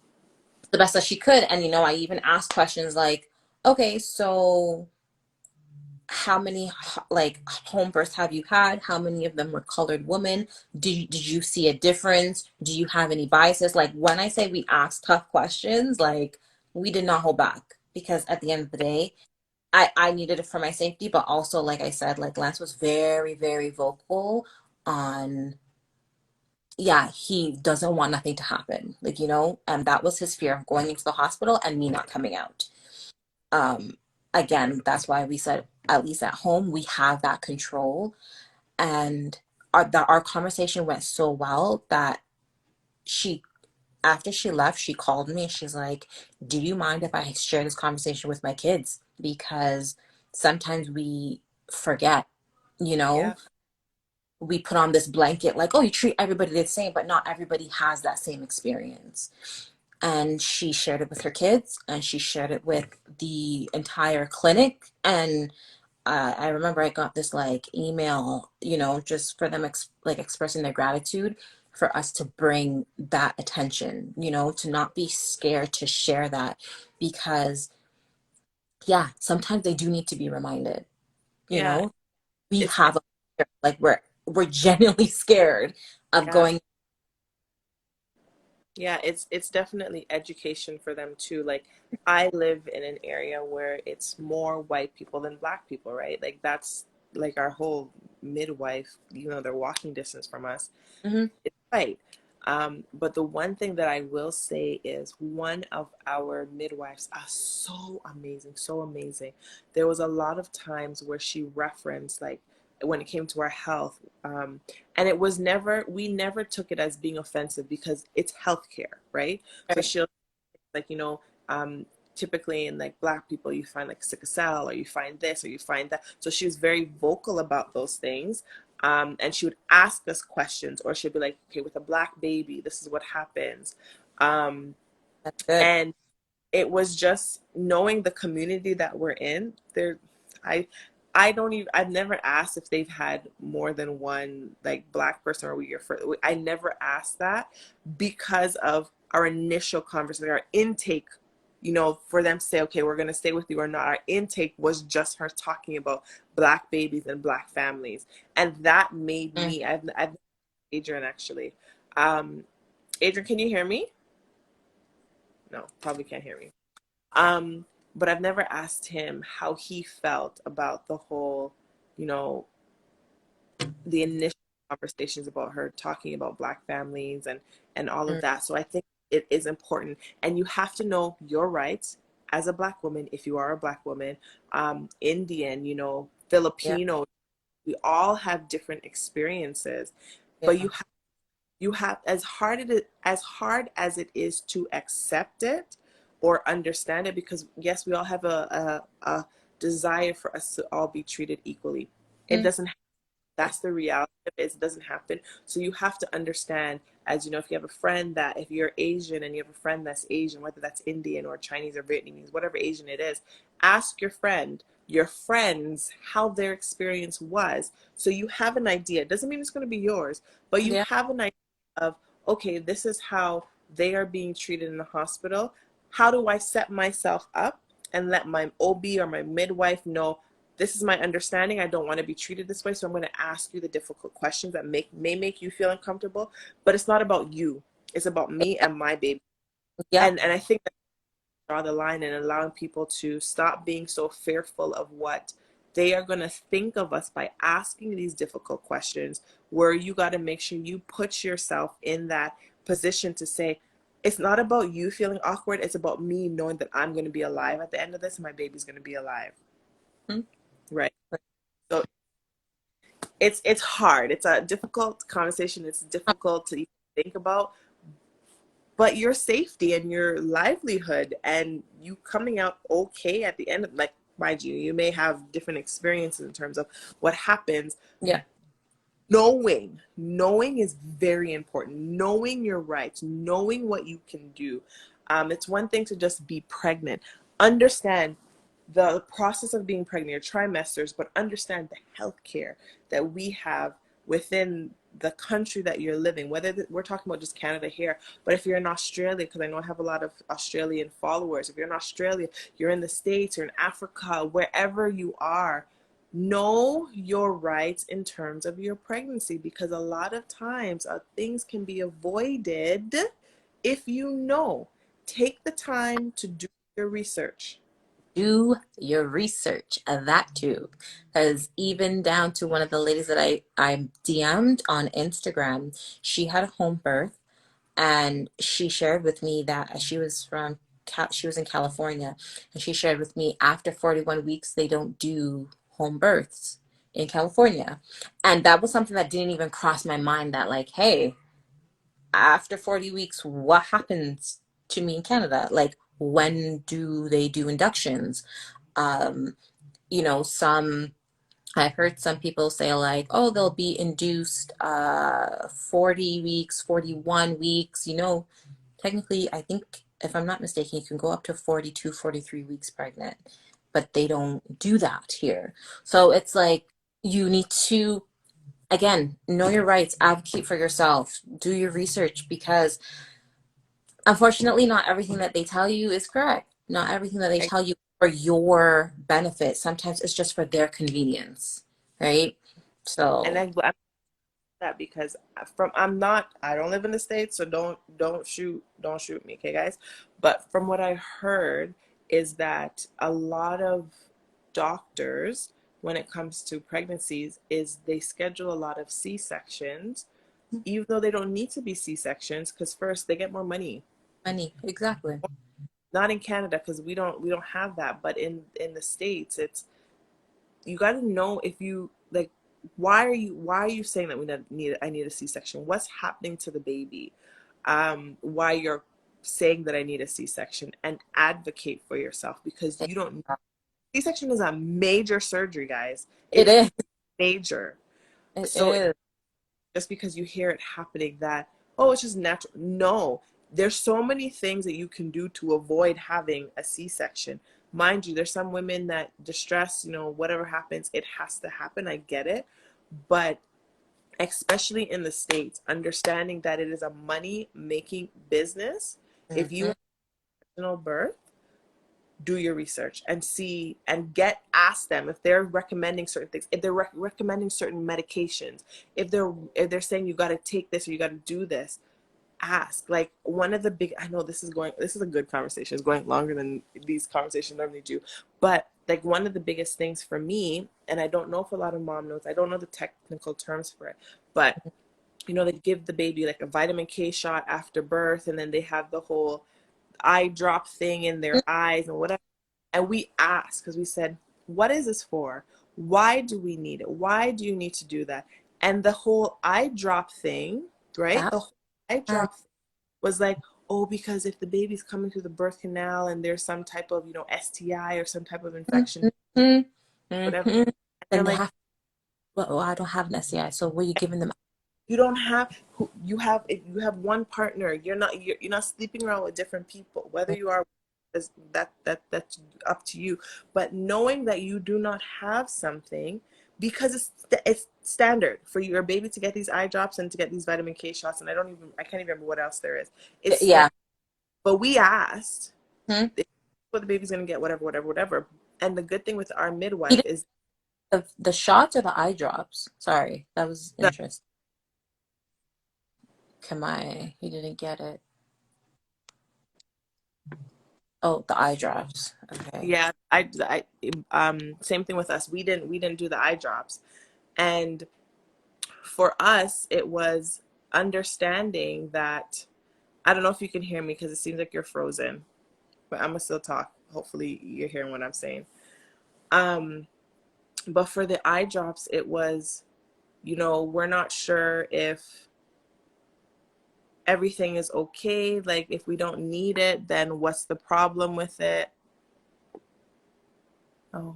the best that she could. And I even asked questions like, okay, so how many like home births have you had? How many of them were colored women? Did you see a difference? Do you have any biases? Like, when I say we asked tough questions, like, we did not hold back, because at the end of the day, I needed it for my safety, but also, like I said, like, Lance was very, very vocal on, yeah, he doesn't want nothing to happen. Like, and that was his fear of going into the hospital and me not coming out. Um, Again, that's why we said, at least at home, we have that control. And our conversation went so well that she, after she left, she called me and she's like, "Do you mind if I share this conversation with my kids? Because sometimes we forget, you Yeah, know, we put on this blanket like, oh, you treat everybody the same, but not everybody has that same experience." And she shared it with her kids, and she shared it with the entire clinic. And I remember I got this like email, just for them like expressing their gratitude for us to bring that attention, to not be scared to share that, because yeah, sometimes they do need to be reminded, you yeah. know, we It's have like we're genuinely scared of yeah, going. yeah. It's definitely education for them too. Like I live in an area where it's more white people than Black people, right? Like that's like our whole midwife. They're walking distance from us. Mhm. It's right. But the one thing that I will say is one of our midwives are so amazing, so amazing. There was a lot of times where she referenced, like, when it came to our health, and it was never, we never took it as being offensive because it's healthcare, right? So Right. she'll like, typically in like Black people, you find like sickle cell, or you find this, or you find that. So she was very vocal about those things. And she would ask us questions, or she'd be like, okay, with a Black baby, this is what happens. Um, That's good. and it was just knowing the community that we're in there. I don't even, I've never asked if they've had more than one like Black person, or we your first. I never asked that because of our initial conversation, our intake. For them to say, okay, we're going to stay with you or not, our intake was just her talking about Black babies and Black families. And that made Mm. me, I've Adrian actually. Um, Adrian, can you hear me? No, probably can't hear me. Um, but I've never asked him how he felt about the whole, you know, the initial conversations about her talking about Black families and all of Mm. that. So I think it is important, and you have to know your rights as a Black woman if you are a Black woman, Indian, Yeah. Filipino. We all have different experiences, but Yeah. You have, as hard as it is to accept it or understand it, because yes, we all have a desire for us to all be treated equally. It Mm, doesn't, that's the reality of it. It doesn't happen. So you have to understand, as you know, if you have a friend that, if you're Asian and you have a friend that's Asian, whether that's Indian or Chinese or Vietnamese, whatever Asian it is, ask your friend, your friends, how their experience was. So you have an idea. It doesn't mean it's going to be yours, but you yeah, have an idea of, okay, this is how they are being treated in the hospital. How do I set myself up and let my OB or my midwife know, this is my understanding. I don't want to be treated this way, so I'm going to ask you the difficult questions that may make you feel uncomfortable. But it's not about you. It's about me and my baby. yeah, And I think that draw the line and allowing people to stop being so fearful of what they are going to think of us by asking these difficult questions, where you got to make sure you put yourself in that position to say, it's not about you feeling awkward. It's about me knowing that I'm going to be alive at the end of this and my baby's going to be alive. mm, Right. So it's hard. It's a difficult conversation. It's difficult to even think about, but your safety and your livelihood and you coming out okay at the end of, like, mind you, you may have different experiences in terms of what happens. yeah. Knowing is very important. Knowing your rights, knowing what you can do. It's one thing to just be pregnant. Understand the process of being pregnant, your trimesters, but understand the health care that we have within the country that you're living. We're talking about just Canada here, but if you're in Australia, because I know I have a lot of Australian followers, if you're in Australia, you're in the States, you're in Africa, wherever you are, know your rights in terms of your pregnancy, because a lot of times things can be avoided if you know. Take the time to do your research. Do your research of that too, because even down to one of the ladies that I DM'd on Instagram, she had a home birth, and she shared with me that she was from she was in California, and she shared with me after 41 weeks they don't do home births in California, and that was something that didn't even cross my mind, that like, hey, after 40 weeks, what happens to me in Canada? Like, when do they do inductions? Um, some I've heard some people say like, oh, they'll be induced 40 weeks, 41 weeks. Technically, I think if I'm not mistaken, you can go up to 42, 43 weeks pregnant, but they don't do that here. So it's like, you need to, again, know your rights, advocate for yourself, do your research, because unfortunately, not everything that they tell you is correct. Not everything that they tell you for your benefit. Sometimes it's just for their convenience, right? And So, I'm that because I don't live in the States, so don't shoot me, okay, guys. But from what I heard is that a lot of doctors, when it comes to pregnancies, is they schedule a lot of C-sections, even though they don't need to be C-sections, because first they get more money. money, exactly. Not in Canada, because we don't have that, but in the States, it's, you got to know, if you like, why are you saying that I need a C-section? What's happening to the baby? Why you're saying that I need a C-section, and advocate for yourself, because you don't. C-section is a major surgery, guys. It It's is. major. It So is. just because you hear it happening, that, oh, it's just natural. No, there's so many things that you can do to avoid having a C-section. Mind you, there's some women that distress, whatever happens, it has to happen. I get it. But especially in the States, understanding that it is a money making business. If you Mhm. have a vaginal birth, do your research and see and ask them if they're recommending certain things, if they're recommending certain medications, if they're saying you got to take this or you got to do this. Ask. Like, one of the big, I know this is a good conversation, it's going longer than these conversations normally do, but like, one of the biggest things for me, and I don't know if a lot of mom knows, I don't know the technical terms for it, but they give the baby like a vitamin K shot after birth, and then they have the whole eye drop thing in their eyes and whatever. And we asked, because we said, what is this for? Why do we need it? Why do you need to do that? And the whole eye drop thing, right? That. The whole eye drop was like, oh, because if the baby's coming through the birth canal and there's some type of, STI or some type of infection, Mm-hmm. whatever. Mm-hmm. And they're Then they like, have, well, I don't have an SCI, so what are you giving them? you don't have if you have one partner, you're not sleeping around with different people, whether you are that's up to you. But knowing that you do not have something, because it's standard for your baby to get these eye drops and to get these vitamin K shots, and I can't even remember what else there is. It's Yeah. standard. But we asked Hmm? what the baby's gonna get, whatever, whatever, whatever. And the good thing with our He midwife did is the shots or the eye drops? Sorry, that was that, interesting. Kamai, he didn't get it. Oh, the eye drops. Okay. yeah, same thing with us. We didn't do the eye drops. And for us, it was understanding that, I don't know if you can hear me because it seems like you're frozen, but I'm gonna still talk. Hopefully you're hearing what I'm saying. Um, but for the eye drops, it was, we're not sure if everything is okay. Like, if we don't need it, then what's the problem with it? Oh,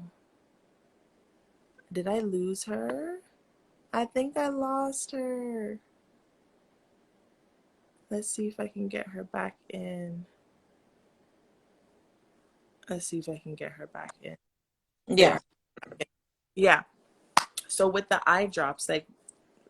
did I lose her? I think I lost her. Let's see if I can get her back in. Let's see if I can get her back in. Yeah. There. Yeah. So with the eye drops, like,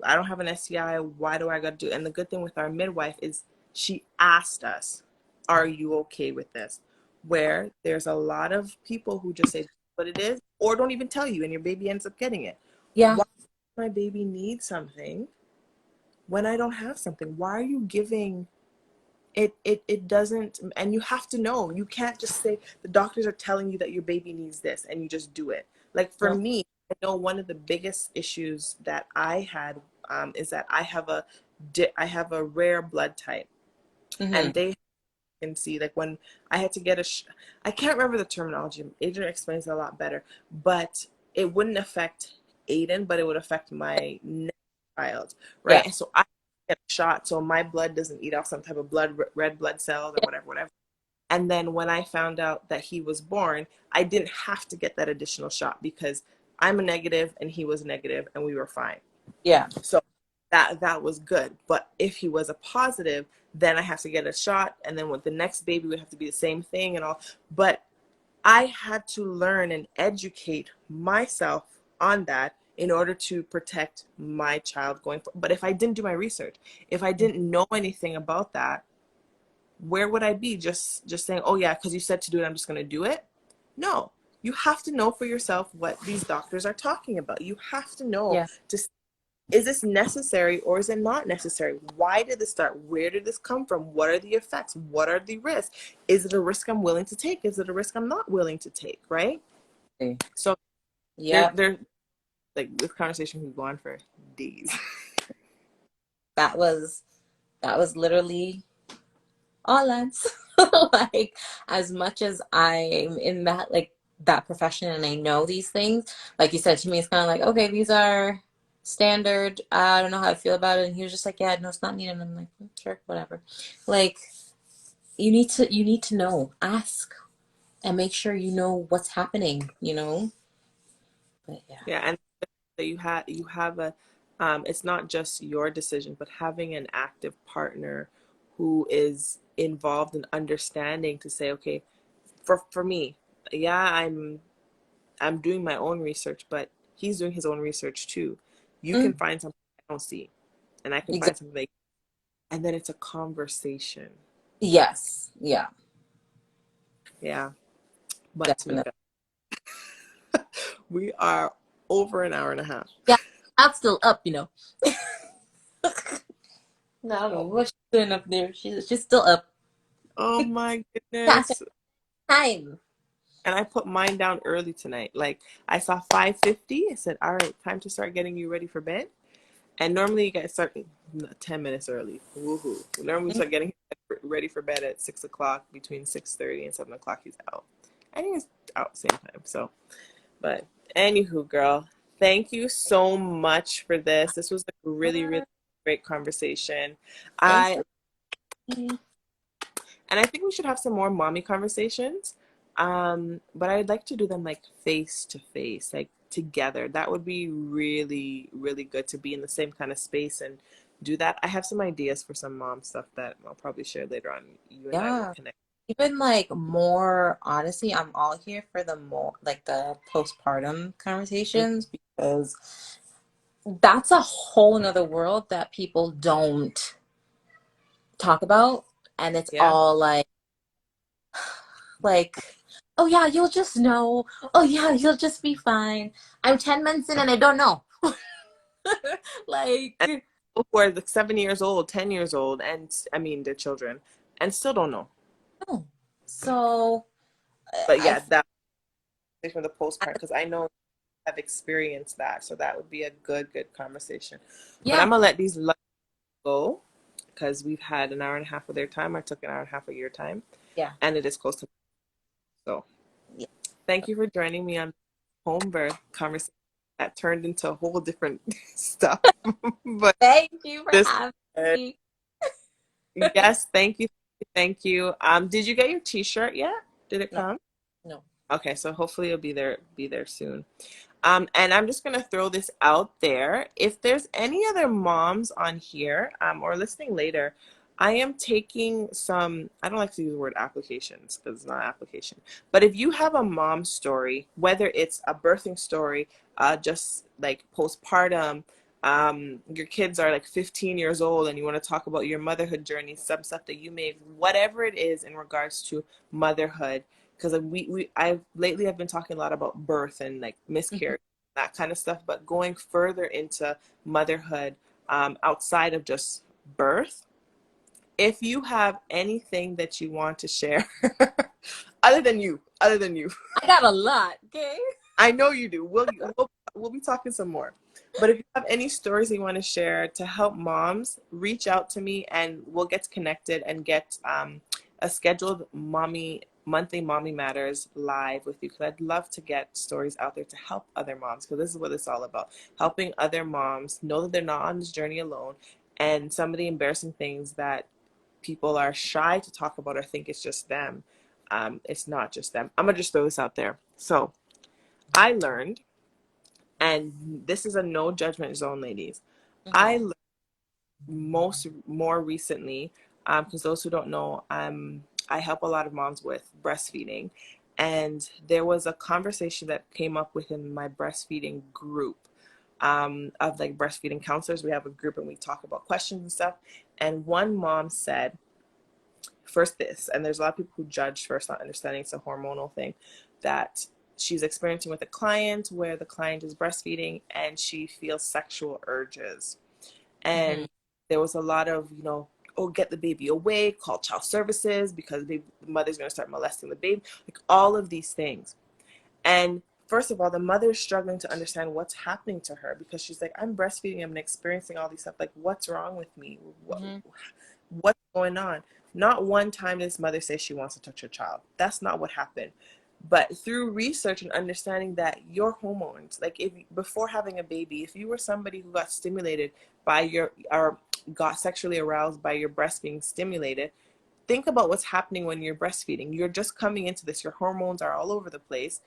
I don't have an STI. Why do I got to do it? And the good thing with our midwife is she asked us, are you okay with this? Where there's a lot of people who just say what it is or don't even tell you and your baby ends up getting it. Yeah. Why does my baby need something when I don't have something? Why are you giving it doesn't, and you have to know. You can't just say the doctors are telling you that your baby needs this and you just do it. Like, for No. me, I know one of the biggest issues that I had, is that I have a rare blood type, and Mm-hmm. they can see, like, when I had to get I can't remember the terminology. Adrian explains it a lot better, but it wouldn't affect Aiden, but it would affect my next child, right? Yeah. And so I get a shot so my blood doesn't eat off some type of red blood cells or whatever, whatever. And then when I found out that he was born, I didn't have to get that additional shot because I'm a negative and he was negative and we were fine. Yeah. So that was good. But if he was a positive, then I have to get a shot, and then with the next baby would have to be the same thing and all. But I had to learn and educate myself on that in order to protect my child going forward. But if I didn't do my research, if I didn't know anything about that, where would I be? Just saying, oh yeah, because you said to do it, I'm just going to do it. No, you have to know for yourself what these doctors are talking about. You have to know Yeah. to, is this necessary or is it not necessary? Why did this start? Where did this come from? What are the effects? What are the risks? Is it a risk I'm willing to take? Is it a risk I'm not willing to take? Right? So Yep. they're like, this conversation can go on for days. That was literally all Lance. Like, as much as I'm in that, like, that profession and I know these things, like you said to me, it's kind of like, okay, these are standard. I don't know how I feel about it. And he was just like, yeah, no, it's not needed. And I'm like, sure, whatever. Like, you need to know, ask, and make sure you know what's happening. But yeah. Yeah, and that you have a, it's not just your decision, but having an active partner who is involved in understanding to say, okay, for me, yeah, I'm doing my own research, but he's doing his own research too. You Mm, can find something I don't see, and I can find exactly. something and then it's a conversation. Yes. Yeah. Yeah, but Definitely. Tamika, we are over an hour and a half. Yeah. I'm still up. No, I don't know what she's doing up there. She's still up. Oh my Past goodness. time. And I put mine down early tonight. Like, I saw 5:50. I said, all right, time to start getting you ready for bed. And normally you guys start 10 minutes early. Woohoo. Normally we start getting ready for bed at 6 o'clock. Between 6:30 and 7 o'clock, he's out. I think he's out same time. So, but anywho, girl, thank you so much for this. This was like really, really great conversation. Thank I you. And I think we should have some more mommy conversations. But I'd like to do them like face to face, like together. That would be really, really good to be in the same kind of space and do that. I have some ideas for some mom stuff that I'll probably share later on. You and I will Yeah. connect. Even like more, honestly, I'm all here for the more like the postpartum conversations because that's a whole nother world that people don't talk about. And it's Yeah. all like, oh yeah, you'll just know. Oh yeah, you'll just be fine. I'm 10 months in and I don't know. Like, And people who are like 7 years old, 10 years old, and I mean, they're children and still don't know. no. So But I, yeah, that from the postpartum, because I know I've experienced that. So that would be a good conversation. But yeah, I'm gonna let these go because we've had an hour and a half of their time. I took an hour and a half of your time, yeah, and it is close to. So yeah. thank you for joining me on home birth conversation that turned into a whole different stuff. But Thank you for this, having me. yes, thank you, thank you. Did you get your T-shirt yet? Did it No, come? no. Okay, so hopefully it'll be there soon. And I'm just gonna throw this out there. If there's any other moms on here, or listening later, I am taking some, I don't like to use the word applications because it's not application. But if you have a mom story, whether it's a birthing story, just like postpartum, your kids are like 15 years old and you want to talk about your motherhood journey, some stuff that you made, whatever it is in regards to motherhood, because I've lately I've been talking a lot about birth and like Mhm. miscarriage, that kind of stuff, but going further into motherhood, outside of just birth. If you have anything that you want to share, other than you, I got a lot, okay? I know you do. We'll be talking some more. But if you have any stories you want to share to help moms, reach out to me and we'll get connected and get a scheduled monthly mommy matters live with you, because I'd love to get stories out there to help other moms, because this is what it's all about, helping other moms know that they're not on this journey alone, and some of the embarrassing things that people are shy to talk about or think it's just them. It's not just them. I'm gonna just throw this out there. So I learned, and this is a no judgment zone, ladies. I Mhm. learned more recently, because those who don't know, I help a lot of moms with breastfeeding, and there was a conversation that came up within my breastfeeding group, of like breastfeeding counselors. We have a group and we talk about questions and stuff. And one mom said, first this, and there's a lot of people who judge first, not understanding it's a hormonal thing, that she's experiencing with a client where the client is breastfeeding and she feels sexual urges. Mhm. And there was a lot of, oh, get the baby away, call child services because the mother's going to start molesting the baby, like all of these things. And first of all, the mother is struggling to understand what's happening to her, because she's like, I'm breastfeeding, I'm experiencing all these stuff, like what's wrong with me, Mhm. what's going on. Not one time does mother say she wants to touch her child. That's not what happened. But through research and understanding that your hormones, like if before having a baby, if you were somebody who got stimulated by your, or got sexually aroused by your breast being stimulated, think about what's happening when you're breastfeeding. You're just coming into this, your hormones are all over the place,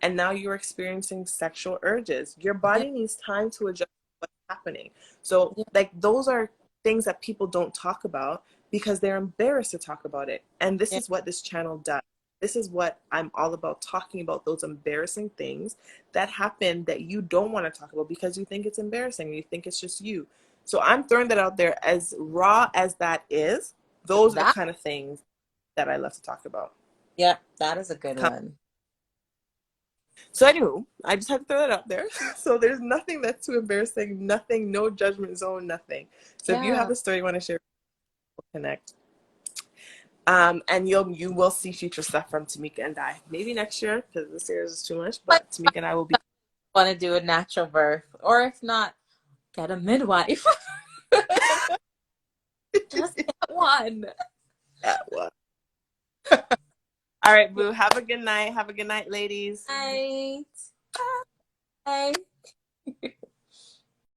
and now you're experiencing sexual urges. Your Yeah. body needs time to adjust to what's happening. So, Yeah. like, those are things that people don't talk about because they're embarrassed to talk about it. And this Yeah. is what this channel does. This is what I'm all about, talking about those embarrassing things that happen that you don't want to talk about because you think it's embarrassing. You think it's just you. So I'm throwing that out there. As raw as that is, those are the That, kind of things that I love to talk about. yeah, that is a good one. So anywho, I just had to throw that out there. So there's nothing that's too embarrassing, nothing, no judgment zone, nothing. So if you have Yeah. a story you want to share, we'll connect. And you will see future stuff from Tamieka and I. Maybe next year, because this year is too much, Like, but Tamieka and I will be want to do a natural birth, or if not, get a midwife. Just get one. at one. All right, boo. Have a good night. Have a good night, ladies. Right.